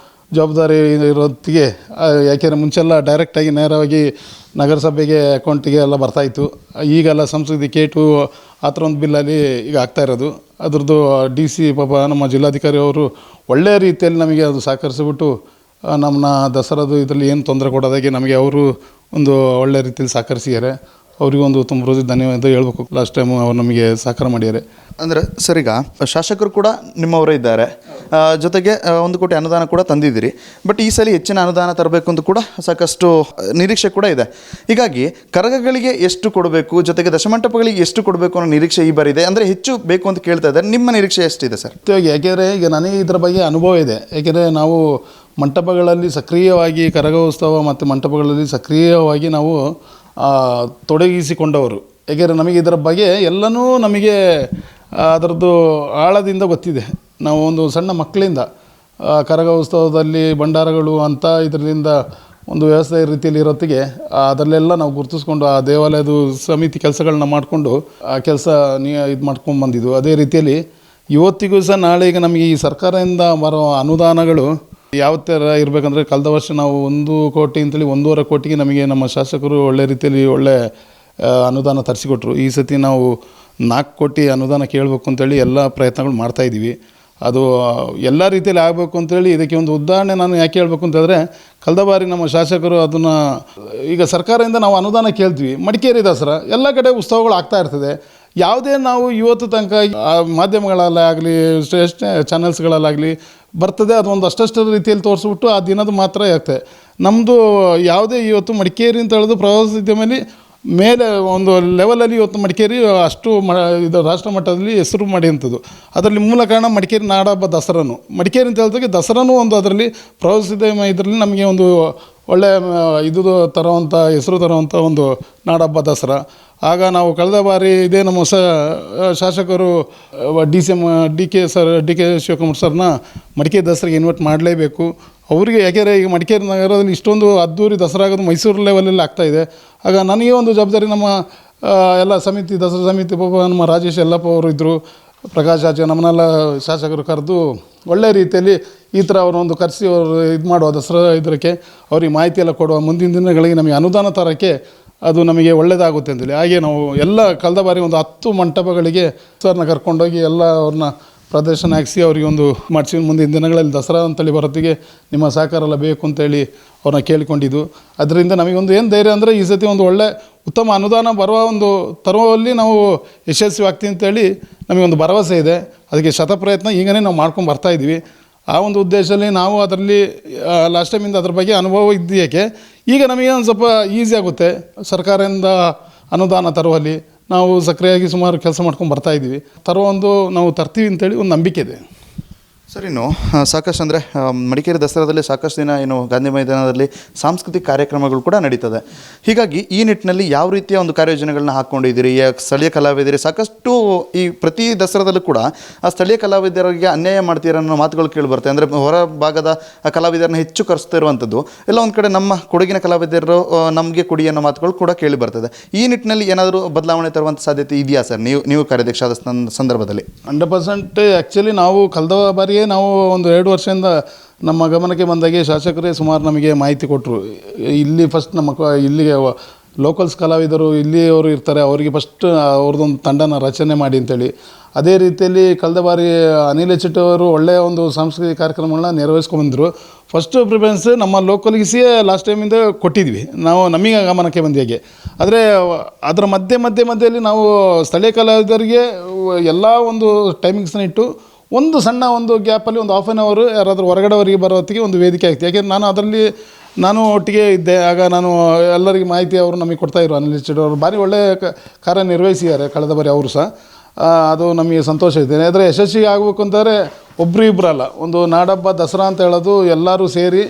Speaker 3: ಜವಾಬ್ದಾರಿ ಇರೋತ್ತಿಗೆ, ಯಾಕೆಂದರೆ ಮುಂಚೆಲ್ಲ ಡೈರೆಕ್ಟಾಗಿ ನೇರವಾಗಿ ನಗರಸಭೆಗೆ ಅಕೌಂಟಿಗೆ ಎಲ್ಲ ಬರ್ತಾಯಿತ್ತು. ಈಗೆಲ್ಲ ಸಂಸ್ಕೃತಿ ಕೇಟು ಆ ಥರ ಒಂದು ಬಿಲ್ಲಲ್ಲಿ ಈಗ ಆಗ್ತಾಯಿರೋದು. ಅದ್ರದ್ದು DC ಪಾಪ ನಮ್ಮ ಜಿಲ್ಲಾಧಿಕಾರಿ ಅವರು ಒಳ್ಳೆಯ ರೀತಿಯಲ್ಲಿ ನಮಗೆ ಅದು ಸಹಕರಿಸಿಬಿಟ್ಟು ನಮ್ಮನ್ನ ದಸರಾದು ಇದರಲ್ಲಿ ಏನು ತೊಂದರೆ ಕೊಡೋದಾಗಿ ನಮಗೆ ಅವರು ಒಂದು ಒಳ್ಳೆ ರೀತಿಯಲ್ಲಿ ಸಹಕರಿಸಿದ್ದಾರೆ. ಅವರಿಗೊಂದು ತುಂಬ ರೋಜು ಧನ್ಯವಾದ ಹೇಳ್ಬೇಕು. ಲಾಸ್ಟ್ ಟೈಮು ಅವ್ರು ನಮಗೆ ಸಹಕಾರ ಮಾಡಿದ್ದಾರೆ.
Speaker 2: ಅಂದರೆ ಸರ್, ಈಗ ಶಾಸಕರು ಕೂಡ ನಿಮ್ಮವರೇ ಇದ್ದಾರೆ, ಜೊತೆಗೆ 1 ಕೋಟಿ ಅನುದಾನ ಕೂಡ ತಂದಿದ್ದೀರಿ. ಬಟ್ ಈ ಸಲ ಹೆಚ್ಚಿನ ಅನುದಾನ ತರಬೇಕು ಅಂತ ಕೂಡ ಸಾಕಷ್ಟು ನಿರೀಕ್ಷೆ ಕೂಡ ಇದೆ. ಹೀಗಾಗಿ ಕರಗಗಳಿಗೆ ಎಷ್ಟು ಕೊಡಬೇಕು, ಜೊತೆಗೆ ದಶಮಂಟಪಗಳಿಗೆ ಎಷ್ಟು ಕೊಡಬೇಕು ಅನ್ನೋ ನಿರೀಕ್ಷೆ ಈ ಬಾರಿ ಇದೆ. ಅಂದರೆ ಹೆಚ್ಚು ಬೇಕು ಅಂತ ಕೇಳ್ತಾ ಇದ್ದಾರೆ. ನಿಮ್ಮ ನಿರೀಕ್ಷೆ ಎಷ್ಟಿದೆ ಸರ್?
Speaker 3: ಯಾಕೆಂದರೆ ಈಗ ನನಗೆ ಇದರ ಬಗ್ಗೆ ಅನುಭವ ಇದೆ. ಯಾಕೆಂದರೆ ನಾವು ಮಂಟಪಗಳಲ್ಲಿ ಸಕ್ರಿಯವಾಗಿ ಕರಗೋತ್ಸವ ಮತ್ತು ಮಂಟಪಗಳಲ್ಲಿ ಸಕ್ರಿಯವಾಗಿ ನಾವು ತೊಡಗಿಸಿಕೊಂಡವರು. ಏಕೆಂದರೆ ನಮಗೆ ಇದರ ಬಗ್ಗೆ ಎಲ್ಲನೂ ನಮಗೆ ಅದರದ್ದು ಆಳದಿಂದ ಗೊತ್ತಿದೆ. ನಾವು ಒಂದು ಸಣ್ಣ ಮಕ್ಕಳಿಂದ ಕರಗ ಉತ್ಸವದಲ್ಲಿ ಭಂಡಾರಗಳು ಅಂತ ಇದರಿಂದ ಒಂದು ವ್ಯವಸ್ಥೆ ರೀತಿಯಲ್ಲಿ ಇರೋತ್ತಿಗೆ ಅದರಲ್ಲೆಲ್ಲ ನಾವು ಗುರುತಿಸ್ಕೊಂಡು ಆ ದೇವಾಲಯದ ಸಮಿತಿ ಕೆಲಸಗಳನ್ನ ಮಾಡಿಕೊಂಡು ಆ ಕೆಲಸ ಇದು ಮಾಡ್ಕೊಂಡು ಬಂದಿದ್ದು. ಅದೇ ರೀತಿಯಲ್ಲಿ ಇವತ್ತಿಗೂ ಸಹ ನಾಳೆ ಈಗ ನಮಗೆ ಈ ಸರ್ಕಾರದಿಂದ ಬರೋ ಅನುದಾನಗಳು ಯಾವ ಥರ ಇರಬೇಕಂದ್ರೆ, ಕಳೆದ ವರ್ಷ ನಾವು 1 ಕೋಟಿ ಅಂತೇಳಿ 1.5 ಕೋಟಿಗೆ ನಮಗೆ ನಮ್ಮ ಶಾಸಕರು ಒಳ್ಳೆ ರೀತಿಯಲ್ಲಿ ಒಳ್ಳೆ ಅನುದಾನ ತರಿಸಿಕೊಟ್ರು. ಈ ಸತಿ ನಾವು 4 ಕೋಟಿ ಅನುದಾನ ಕೇಳಬೇಕು ಅಂತೇಳಿ ಎಲ್ಲ ಪ್ರಯತ್ನಗಳು ಮಾಡ್ತಾಯಿದ್ದೀವಿ. ಅದು ಎಲ್ಲ ರೀತಿಯಲ್ಲಿ ಆಗಬೇಕು ಅಂತೇಳಿ ಇದಕ್ಕೆ ಒಂದು ಉದಾಹರಣೆ ನಾನು ಯಾಕೆ ಹೇಳಬೇಕು ಅಂತಂದರೆ, ಕಳೆದ ಬಾರಿ ನಮ್ಮ ಶಾಸಕರು ಅದನ್ನು ಈಗ ಸರ್ಕಾರದಿಂದ ನಾವು ಅನುದಾನ ಕೇಳ್ತೀವಿ. ಮಡಿಕೇರಿ ದಸರಾ ಎಲ್ಲ ಕಡೆ ಉತ್ಸವಗಳು ಆಗ್ತಾ ಇರ್ತದೆ. ಯಾವುದೇ ನಾವು ಇವತ್ತು ತನಕ ಮಾಧ್ಯಮಗಳಲ್ಲಾಗಲಿ ಚಾನಲ್ಸ್ಗಳಲ್ಲಾಗಲಿ ಬರ್ತದೆ, ಅದೊಂದು ಅಷ್ಟಷ್ಟು ರೀತಿಯಲ್ಲಿ ತೋರಿಸ್ಬಿಟ್ಟು ಆ ದಿನದ ಮಾತ್ರ ಇರುತ್ತೆ. ನಮ್ಮದು ಯಾವುದೇ ಇವತ್ತು ಮಡಿಕೇರಿ ಅಂತ ಹೇಳೋದು ಪ್ರವಾಸೋದ್ಯಮದಲ್ಲಿ ಮೇಲೆ ಒಂದು ಲೆವೆಲಲ್ಲಿ ಇವತ್ತು ಮಡಿಕೇರಿ ಅಷ್ಟು ಇದು ರಾಷ್ಟ್ರ ಮಟ್ಟದಲ್ಲಿ ಹೆಸರು ಮಾಡಿದಂಥದ್ದು. ಅದರಲ್ಲಿ ಮೂಲ ಕಾರಣ ಮಡಿಕೇರಿ ನಾಡಹಬ್ಬ ದಸರಾನು. ಮಡಿಕೇರಿ ಅಂತ ಹೇಳಿದಾಗ ದಸರಾನು ಒಂದು ಅದರಲ್ಲಿ ಪ್ರವಾಸೋದ್ಯಮ ಇದರಲ್ಲಿ ನಮಗೆ ಒಂದು ಒಳ್ಳೆಯ ಇದು ತರುವಂಥ ಹೆಸರು ತರುವಂಥ ಒಂದು ನಾಡಹಬ್ಬ ದಸರಾ. ಆಗ ನಾವು ಕಳೆದ ಬಾರಿ ಇದೇ ನಮ್ಮ ಶಾಸಕರು ಡಿ ಕೆ ಶಿವಕುಮಾರ್ ಸರ್ನ ಮಡಿಕೇರಿ ದಸರಾಗೆ ಇನ್ವೈಟ್ ಮಾಡಲೇಬೇಕು ಅವರಿಗೆ. ಯಾಕೆಂದರೆ ಈಗ ಮಡಿಕೇರಿ ನಗರದಲ್ಲಿ ಇಷ್ಟೊಂದು ಅದ್ದೂರಿ ದಸರಾ ಆಗೋದು ಮೈಸೂರು ಲೆವೆಲಲ್ಲಿ ಆಗ್ತಾಯಿದೆ. ಆಗ ನನಗೆ ಒಂದು ಜವಾಬ್ದಾರಿ, ನಮ್ಮ ಎಲ್ಲ ಸಮಿತಿ ದಸರಾ ಸಮಿತಿ ನಮ್ಮ ರಾಜೇಶ್ ಯಲ್ಲಪ್ಪ ಅವರು ಇದ್ದರು, ಪ್ರಕಾಶ್ ಆಚಾರ್ಯ, ನಮ್ಮನ್ನೆಲ್ಲ ಶಾಸಕರು ಕರೆದು ಒಳ್ಳೆ ರೀತಿಯಲ್ಲಿ ಈ ಥರ ಅವರೊಂದು ಕರೆಸಿ ಅವರು ಇದು ಮಾಡುವ ದಸರಾ ಇದಕ್ಕೆ ಅವ್ರಿಗೆ ಮಾಹಿತಿ ಎಲ್ಲ ಕೊಡುವ, ಮುಂದಿನ ದಿನಗಳಿಗೆ ನಮಗೆ ಅನುದಾನ ತರೋಕ್ಕೆ ಅದು ನಮಗೆ ಒಳ್ಳೆಯದಾಗುತ್ತೆ ಅಂತೇಳಿ. ಹಾಗೆ ನಾವು ಎಲ್ಲ ಕಳೆದ ಬಾರಿ ಒಂದು 10 ಮಂಟಪಗಳಿಗೆ ಸರ್ನ ಕರ್ಕೊಂಡೋಗಿ ಎಲ್ಲ ಅವ್ರನ್ನ ಪ್ರದರ್ಶನ ಹಾಕಿಸಿ ಅವರಿಗೆ ಒಂದು ಮಾಡಿಸಿ, ಮುಂದಿನ ದಿನಗಳಲ್ಲಿ ದಸರಾ ಅಂತೇಳಿ ಬರೋತ್ತಿಗೆ ನಿಮ್ಮ ಸಹಕಾರ ಎಲ್ಲ ಬೇಕು ಅಂತೇಳಿ ಅವ್ರನ್ನ ಕೇಳಿಕೊಂಡಿದ್ದು. ಅದರಿಂದ ನಮಗೊಂದು ಏನು ಧೈರ್ಯ ಅಂದರೆ, ಈ ಸತಿ ಒಂದು ಒಳ್ಳೆ ಉತ್ತಮ ಅನುದಾನ ಬರುವ ಒಂದು ತರುವಲ್ಲಿ ನಾವು ಯಶಸ್ವಿ ಆಗ್ತೀವಿ ಅಂತೇಳಿ ನಮಗೊಂದು ಭರವಸೆ ಇದೆ. ಅದಕ್ಕೆ ಶತಪ್ರಯತ್ನ ಈಗನೇ ನಾವು ಮಾಡ್ಕೊಂಡು ಬರ್ತಾಯಿದ್ದೀವಿ. ಆ ಒಂದು ಉದ್ದೇಶದಲ್ಲಿ ನಾವು ಅದರಲ್ಲಿ ಲಾಸ್ಟ್ ಟೈಮಿಂದ ಅದ್ರ ಬಗ್ಗೆ ಅನುಭವ ಇದ್ದಕ್ಕೆ ಈಗ ನಮಗೆ ಒಂದು ಸ್ವಲ್ಪ ಈಸಿ ಆಗುತ್ತೆ. ಸರ್ಕಾರದಿಂದ ಅನುದಾನ ತರುವಲ್ಲಿ ನಾವು ಸಕ್ರಿಯವಾಗಿ ಸುಮಾರು ಕೆಲಸ ಮಾಡ್ಕೊಂಡು ಬರ್ತಾಯಿದ್ದೀವಿ. ತರುವ ಒಂದು ನಾವು ತರ್ತೀವಿ ಅಂತೇಳಿ ಒಂದು ನಂಬಿಕೆ ಇದೆ.
Speaker 2: ಸರ್, ಇನ್ನು ಸಾಕಷ್ಟು ಅಂದರೆ ಮಡಿಕೇರಿ ದಸರಾದಲ್ಲಿ ಸಾಕಷ್ಟು ದಿನ ಏನು ಗಾಂಧಿ ಮೈದಾನದಲ್ಲಿ ಸಾಂಸ್ಕೃತಿಕ ಕಾರ್ಯಕ್ರಮಗಳು ಕೂಡ ನಡೀತದೆ. ಹೀಗಾಗಿ ಈ ನಿಟ್ಟಿನಲ್ಲಿ ಯಾವ ರೀತಿಯ ಒಂದು ಕಾರ್ಯೋಜನೆಗಳನ್ನ ಹಾಕ್ಕೊಂಡಿದ್ದೀರಿ? ಸ್ಥಳೀಯ ಕಲಾವಿದರಿಗೆ ಸಾಕಷ್ಟು ಈ ಪ್ರತಿ ದಸರಾದಲ್ಲೂ ಕೂಡ ಆ ಸ್ಥಳೀಯ ಕಲಾವಿದರಿಗೆ ಅನ್ಯಾಯ ಮಾಡ್ತೀರ ಅನ್ನೋ ಮಾತುಗಳು ಕೇಳಿ ಬರ್ತವೆ. ಅಂದರೆ ಹೊರ ಭಾಗದ ಕಲಾವಿದರನ್ನ ಹೆಚ್ಚು ಕರೆಸ್ತಾ ಇರುವಂಥದ್ದು, ಎಲ್ಲ ಒಂದು ಕಡೆ ನಮ್ಮ ಕೊಡಗಿನ ಕಲಾವಿದರು ನಮಗೆ ಕೊಡಿ ಅನ್ನೋ ಮಾತುಗಳು ಕೂಡ ಕೇಳಿ ಬರ್ತದೆ. ಈ ನಿಟ್ಟಿನಲ್ಲಿ ಏನಾದರೂ ಬದಲಾವಣೆ ತರುವಂಥ ಸಾಧ್ಯತೆ ಇದೆಯಾ ಸರ್, ನೀವು ಕಾರ್ಯಾಧ್ಯಕ್ಷ ಆದ ಸಂದರ್ಭದಲ್ಲಿ?
Speaker 3: 100% ಆ್ಯಕ್ಚುಲಿ ನಾವು ಕಳೆದ ಬಾರಿ ನಾವು ಒಂದು 2 ವರ್ಷದಿಂದ ನಮ್ಮ ಗಮನಕ್ಕೆ ಬಂದಾಗೆ ಶಾಸಕರೇ ಸುಮಾರು ನಮಗೆ ಮಾಹಿತಿ ಕೊಟ್ಟರು. ಇಲ್ಲಿ ಫಸ್ಟ್ ಇಲ್ಲಿಗೆ ಲೋಕಲ್ಸ್ ಕಲಾವಿದರು ಇಲ್ಲಿಯವರು ಇರ್ತಾರೆ, ಅವರಿಗೆ ಫಸ್ಟ್ ಅವ್ರದ್ದೊಂದು ತಂಡನ ರಚನೆ ಮಾಡಿ ಅಂತೇಳಿ. ಅದೇ ರೀತಿಯಲ್ಲಿ ಕಳೆದ ಬಾರಿ ಅನಿಲ್ ಎಚ್ ಅವರು ಒಳ್ಳೆಯ ಒಂದು ಸಾಂಸ್ಕೃತಿಕ ಕಾರ್ಯಕ್ರಮಗಳನ್ನ ನೆರವೇರಿಸ್ಕೊಂಡ್ಬಂದರು. ಫಸ್ಟ್ ಪ್ರಿಫರೆನ್ಸ್ ನಮ್ಮ ಲೋಕಲ್ಗಿಸಿಯೇ ಲಾಸ್ಟ್ ಟೈಮಿಂದ ಕೊಟ್ಟಿದ್ವಿ ನಾವು, ನಮಗೆ ಗಮನಕ್ಕೆ ಬಂದಾಗೆ. ಆದರೆ ಅದರ ಮಧ್ಯದಲ್ಲಿ ನಾವು ಸ್ಥಳೀಯ ಕಲಾವಿದರಿಗೆ ಎಲ್ಲ ಒಂದು ಟೈಮಿಂಗ್ಸ್ನ ಇಟ್ಟು ಒಂದು ಸಣ್ಣ ಒಂದು ಗ್ಯಾಪಲ್ಲಿ ಒಂದು 1/2 hour ಯಾರಾದರೂ ಹೊರಗಡೆವರಿಗೆ ಬರೋ ಹೊತ್ತಿಗೆ ಒಂದು ವೇದಿಕೆ ಆಗ್ತಿದೆ. ಯಾಕೆಂದರೆ ನಾನು ಒಟ್ಟಿಗೆ ಇದ್ದೆ. ಆಗ ನಾನು ಎಲ್ಲರಿಗೆ ಮಾಹಿತಿ ಅವರು ನಮಗೆ ಕೊಡ್ತಾಯಿದ್ರು. ಅನಿಲ್ ಎಚ್ ಅವರು ಭಾರಿ ಒಳ್ಳೆಯ ಕಾರ್ಯನಿರ್ವಹಿಸಿದ್ದಾರೆ ಕಳೆದ ಬಾರಿ ಅವರು ಸಹ. ಅದು ನಮಗೆ ಸಂತೋಷ ಇದೆ. ಆದರೆ ಯಶಸ್ವಿ ಆಗಬೇಕು ಅಂತಂದರೆ ಒಬ್ಬರು ಇಬ್ಬರಲ್ಲ, ಒಂದು ನಾಡಹಬ್ಬ ದಸರಾ ಅಂತ ಹೇಳೋದು ಎಲ್ಲರೂ ಸೇರಿ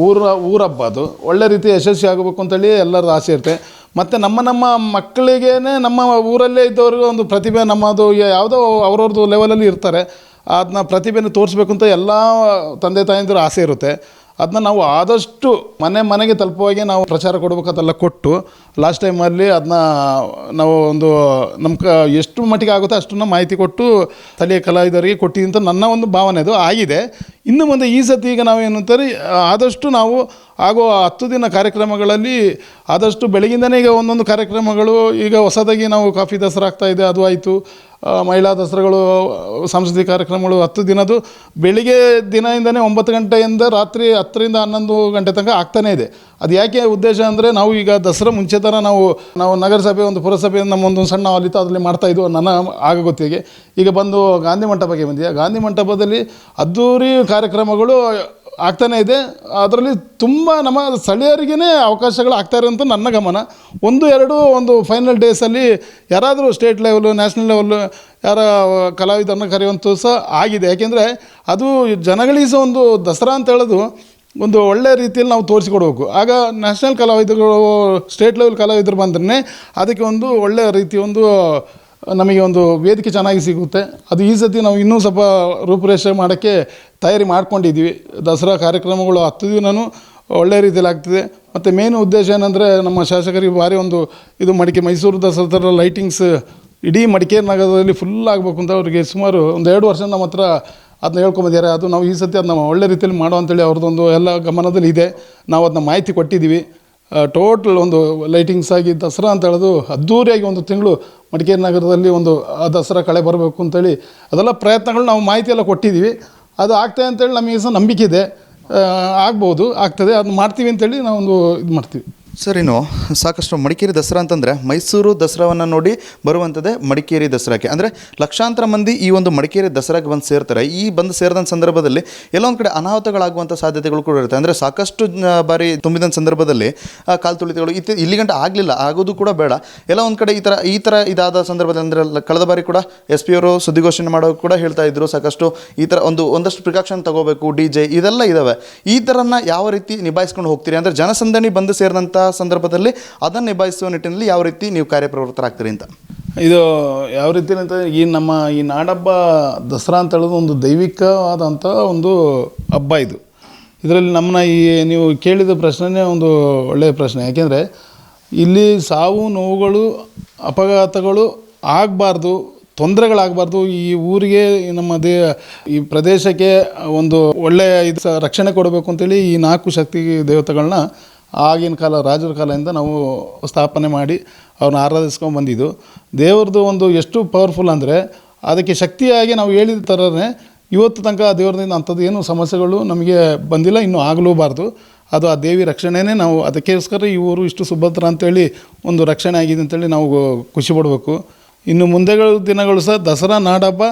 Speaker 3: ಊರಹಬ್ಬ, ಅದು ಒಳ್ಳೆ ರೀತಿ ಯಶಸ್ವಿ ಆಗಬೇಕು ಅಂತೇಳಿ ಎಲ್ಲರದ್ದು ಆಸೆ ಇರುತ್ತೆ. ಮತ್ತು ನಮ್ಮ ಮಕ್ಕಳಿಗೇ ನಮ್ಮ ಊರಲ್ಲೇ ಇದ್ದವ್ರಿಗೆ ಒಂದು ಪ್ರತಿಭೆ, ನಮ್ಮದು ಯಾವುದೋ ಅವ್ರವ್ರದ್ದು ಲೆವೆಲಲ್ಲಿ ಇರ್ತಾರೆ, ಅದನ್ನ ಪ್ರತಿಭೆನ ತೋರಿಸ್ಬೇಕು ಅಂತ ಎಲ್ಲ ತಂದೆ ತಾಯಂದಿರ ಆಸೆ ಇರುತ್ತೆ. ಅದನ್ನ ನಾವು ಆದಷ್ಟು ಮನೆಗೆ ತಲುಪುವಾಗೆ ನಾವು ಪ್ರಚಾರ ಕೊಡಬೇಕಂತೆಲ್ಲ ಕೊಟ್ಟು ಲಾಸ್ಟ್ ಟೈಮಲ್ಲಿ ಅದನ್ನ ನಾವು ಒಂದು ಎಷ್ಟು ಮಟ್ಟಿಗೆ ಆಗುತ್ತೋ ಅಷ್ಟನ್ನು ಮಾಹಿತಿ ಕೊಟ್ಟು ಸ್ಥಳೀಯ ಕಲಾವಿದರಿಗೆ ಕೊಟ್ಟಿದ್ದು ಅಂತ ನನ್ನ ಒಂದು ಭಾವನೆ. ಅದು ಆಗಿದೆ. ಇನ್ನು ಮುಂದೆ ಈ ಸತಿ ಈಗ ನಾವೇನಂತಾರೆ, ಆದಷ್ಟು ನಾವು ಆಗೋ 10 ದಿನ ಕಾರ್ಯಕ್ರಮಗಳಲ್ಲಿ ಆದಷ್ಟು ಬೆಳಗಿಂದನೇ ಈಗ ಒಂದೊಂದು ಕಾರ್ಯಕ್ರಮಗಳು, ಈಗ ಹೊಸದಾಗಿ ನಾವು ಕಾಫಿ ದಸರಾ ಆಗ್ತಾಯಿದೆ, ಅದು ಆಯಿತು. ಮಹಿಳಾ ದಸರಾಗಳು, ಸಾಂಸ್ಕೃತಿಕ ಕಾರ್ಯಕ್ರಮಗಳು 10 ದಿನದ್ದು ಬೆಳಿಗ್ಗೆ ದಿನದಿಂದನೇ 9 ಗಂಟೆಯಿಂದ ರಾತ್ರಿ 10ರಿಂದ 11 ಗಂಟೆ ತನಕ ಆಗ್ತಾನೇ ಇದೆ. ಅದು ಯಾಕೆ ಉದ್ದೇಶ ಅಂದರೆ, ನಾವು ಈಗ ದಸರಾ ಮುಂಚೆ ಥರ ನಾವು ನಗರಸಭೆ ಒಂದು ಪುರಸಭೆ ನಮ್ಮೊಂದು ಸಣ್ಣ ಹಾಲಿತ್ತು, ಅದರಲ್ಲಿ ಮಾಡ್ತಾಯಿದ್ವು ನನ್ನ ಆಗ ಗೊತ್ತಿಗೆ. ಈಗ ಬಂದು ಗಾಂಧಿ ಮಂಟಪಕ್ಕೆ ಬಂದಿದೆ. ಗಾಂಧಿ ಮಂಟಪದಲ್ಲಿ ಅದ್ದೂರಿ ಕಾರ್ಯಕ್ರಮಗಳು ಆಗ್ತಾನೇ ಇದೆ. ಅದರಲ್ಲಿ ತುಂಬ ನಮ್ಮ ಸ್ಥಳೀಯರಿಗೇ ಅವಕಾಶಗಳು ಆಗ್ತಾಯಿರೋ ಅಂತ ನನ್ನ ಗಮನ. 1-2 ಫೈನಲ್ ಡೇಸಲ್ಲಿ ಯಾರಾದರೂ ಸ್ಟೇಟ್ ಲೆವೆಲು, ನ್ಯಾಷನಲ್ ಲೆವೆಲ್ಲು ಯಾರ ಕಲಾವಿದರನ್ನ ಕರೆಯುವಂಥದ್ದು ಸಹ ಆಗಿದೆ. ಯಾಕೆಂದರೆ ಅದು ಜನಗಳಿಗೆ ಸಹ ಒಂದು ದಸರಾ ಅಂತ ಹೇಳೋದು ಒಂದು ಒಳ್ಳೆಯ ರೀತಿಯಲ್ಲಿ ನಾವು ತೋರಿಸಿಕೊಡ್ಬೇಕು. ಆಗ ನ್ಯಾಷನಲ್ ಕಲಾವಿದರುಗಳು, ಸ್ಟೇಟ್ ಲೆವೆಲ್ ಕಲಾವಿದರು ಬಂದ್ರೆ ಅದಕ್ಕೆ ಒಂದು ಒಳ್ಳೆಯ ರೀತಿ ಒಂದು ನಮಗೆ ಒಂದು ವೇದಿಕೆ ಚೆನ್ನಾಗಿ ಸಿಗುತ್ತೆ. ಅದು ಈ ಸತಿ ನಾವು ಇನ್ನೂ ಸ್ವಲ್ಪ ರೂಪುರೇಷೆ ಮಾಡೋಕ್ಕೆ ತಯಾರಿ ಮಾಡ್ಕೊಂಡಿದ್ದೀವಿ. ದಸರಾ ಕಾರ್ಯಕ್ರಮಗಳು 10 ದಿನವೂ ಒಳ್ಳೆಯ ರೀತಿಯಲ್ಲಿ ಆಗ್ತಿದೆ. ಮತ್ತು ಮೇನ್ ಉದ್ದೇಶ ಏನಂದರೆ ನಮ್ಮ ಶಾಸಕರಿಗೆ ಭಾರಿ ಒಂದು ಇದು ಮೈಸೂರು ದಸರಾ ಥರ ಲೈಟಿಂಗ್ಸ್ ಇಡೀ ಮಡಿಕೇರಿ ನಗರದಲ್ಲಿ ಫುಲ್ ಆಗಬೇಕು ಅಂತ ಅವರಿಗೆ ಸುಮಾರು ಒಂದು 2 ವರ್ಷ ನಮ್ಮ ಹತ್ರ ಅದನ್ನ ಹೇಳ್ಕೊಂಬಂದಿದ್ದಾರೆ. ಅದು ನಾವು ಈ ಸತಿ ಅದನ್ನ ಒಳ್ಳೆ ರೀತಿಯಲ್ಲಿ ಮಾಡೋ ಅಂತೇಳಿ ಅವ್ರದ್ದೊಂದು ಎಲ್ಲ ಗಮನದಲ್ಲಿ ಇದೆ. ನಾವು ಅದನ್ನ ಮಾಹಿತಿ ಕೊಟ್ಟಿದ್ದೀವಿ. ಟೋಟಲ್ ಒಂದು ಲೈಟಿಂಗ್ಸ್ ಆಗಿ ದಸರಾ ಅಂತ ಹೇಳೋದು ಅದ್ದೂರಿಯಾಗಿ ಒಂದು ತಿಂಗಳು ಮಡಿಕೇರಿ ನಗರದಲ್ಲಿ ಒಂದು ಆ ದಸರಾ ಕಳೆ ಬರಬೇಕು ಅಂತೇಳಿ ಅದೆಲ್ಲ ಪ್ರಯತ್ನಗಳು ನಾವು ಮಾಹಿತಿ ಎಲ್ಲ ಕೊಟ್ಟಿದ್ದೀವಿ. ಅದು ಆಗ್ತದೆ ಅಂತೇಳಿ ನಮಗೆ ಸಹ ನಂಬಿಕೆ ಇದೆ. ಆಗ್ತದೆ, ಅದನ್ನ ಮಾಡ್ತೀವಿ ಅಂತೇಳಿ ನಾವೊಂದು ಇದು ಮಾಡ್ತೀವಿ.
Speaker 2: ಸರ್, ಇನ್ನು ಸಾಕಷ್ಟು ಮಡಿಕೇರಿ ದಸರಾ ಅಂತಂದರೆ ಮೈಸೂರು ದಸರಾವನ್ನು ನೋಡಿ ಬರುವಂಥದ್ದೇ ಮಡಿಕೇರಿ ದಸರಾಕ್ಕೆ. ಅಂದರೆ ಲಕ್ಷಾಂತರ ಮಂದಿ ಈ ಒಂದು ಮಡಿಕೇರಿ ದಸರಾಗೆ ಬಂದು ಸೇರ್ತಾರೆ. ಈ ಬಂದು ಸೇರಿದಂಥ ಸಂದರ್ಭದಲ್ಲಿ ಎಲ್ಲೊಂದು ಕಡೆ ಅನಾಹುತಗಳಾಗುವಂಥ ಸಾಧ್ಯತೆಗಳು ಕೂಡ ಇರುತ್ತೆ. ಅಂದರೆ ಸಾಕಷ್ಟು ಬಾರಿ ತುಂಬಿದ ಸಂದರ್ಭದಲ್ಲಿ ಕಾಲು ತುಳಿತಗಳು ಇಲ್ಲಿ ಗಂಟೆ ಆಗಲಿಲ್ಲ, ಆಗೋದು ಕೂಡ ಬೇಡ. ಎಲ್ಲ ಒಂದು ಕಡೆ ಈ ಥರ ಇದಾದ ಸಂದರ್ಭದಲ್ಲಿ ಅಂದರೆ ಕಳೆದ ಬಾರಿ ಕೂಡ SP ಅವರು ಸುದ್ದಿಗೋಷ್ಠಿ ಮಾಡೋದು ಕೂಡ ಹೇಳ್ತಾ ಇದ್ರು, ಸಾಕಷ್ಟು ಈ ಥರ ಒಂದಷ್ಟು ಪ್ರಿಕಾಷನ್ ತಗೋಬೇಕು, DJ ಇದೆಲ್ಲ ಇದ್ದಾವೆ. ಈ ಥರನ ಯಾವ ರೀತಿ ನಿಭಾಯಿಸ್ಕೊಂಡು ಹೋಗ್ತೀರಿ? ಅಂದರೆ ಜನಸಂದಣಿ ಬಂದು ಸೇರಿದಂಥ ಸಂದರ್ಭದಲ್ಲಿ ಅದನ್ನು ನಿಭಾಯಿಸುವ ನಿಟ್ಟಿನಲ್ಲಿ ಯಾವ ರೀತಿ ನೀವು ಕಾರ್ಯಪ್ರವೃತ್ತರಾಗ್ತೀರಿ ಅಂತ?
Speaker 3: ಇದು ಯಾವ ರೀತಿ ಅಂತ ನಮ್ಮ ನಾಡಹಬ್ಬ ದಸರಾ ಅಂತ ಹೇಳೋದು ಒಂದು ದೈವಿಕವಾದಂಥ ಒಂದು ಹಬ್ಬ. ಇದರಲ್ಲಿ ನೀವು ಕೇಳಿದ ಪ್ರಶ್ನೆನೇ ಒಂದು ಒಳ್ಳೆಯ ಪ್ರಶ್ನೆ. ಯಾಕೆಂದರೆ ಇಲ್ಲಿ ಸಾವು ನೋವುಗಳು ಅಪಘಾತಗಳು ಆಗಬಾರ್ದು, ತೊಂದರೆಗಳಾಗಬಾರ್ದು. ಈ ಊರಿಗೆ ಈ ಪ್ರದೇಶಕ್ಕೆ ಒಂದು ಒಳ್ಳೆಯ ರಕ್ಷಣೆ ಕೊಡಬೇಕು ಅಂತೇಳಿ ಈ 4 ಶಕ್ತಿ ದೇವತೆಗಳನ್ನ ಆಗಿನ ಕಾಲ ರಾಜರ ಕಾಲದಿಂದ ನಾವು ಸ್ಥಾಪನೆ ಮಾಡಿ ಅವ್ರನ್ನ ಆರಾಧಿಸ್ಕೊಂಡು ಬಂದಿದ್ದು. ದೇವ್ರದ್ದು ಒಂದು ಎಷ್ಟು ಪವರ್ಫುಲ್ ಅಂದರೆ ಅದಕ್ಕೆ ಶಕ್ತಿಯಾಗಿ ನಾವು ಹೇಳಿದ ಥರನೇ ಇವತ್ತು ತನಕ ಆ ದೇವ್ರದಿಂದ ಅಂಥದ್ದು ಏನು ಸಮಸ್ಯೆಗಳು ನಮಗೆ ಬಂದಿಲ್ಲ, ಇನ್ನೂ ಆಗಲೂಬಾರ್ದು. ಅದು ಆ ದೇವಿ ರಕ್ಷಣೆನೇ. ನಾವು ಅದಕ್ಕೋಸ್ಕರ ಈ ಊರು ಇಷ್ಟು ಸುಭದ್ರ ಅಂತೇಳಿ ಒಂದು ರಕ್ಷಣೆ ಆಗಿದೆ ಅಂತೇಳಿ ನಾವು ಖುಷಿ ಪಡಬೇಕು. ಇನ್ನು ಮುಂದೆ ದಿನಗಳು ಸಹ ದಸರಾ ನಾಡಹಬ್ಬ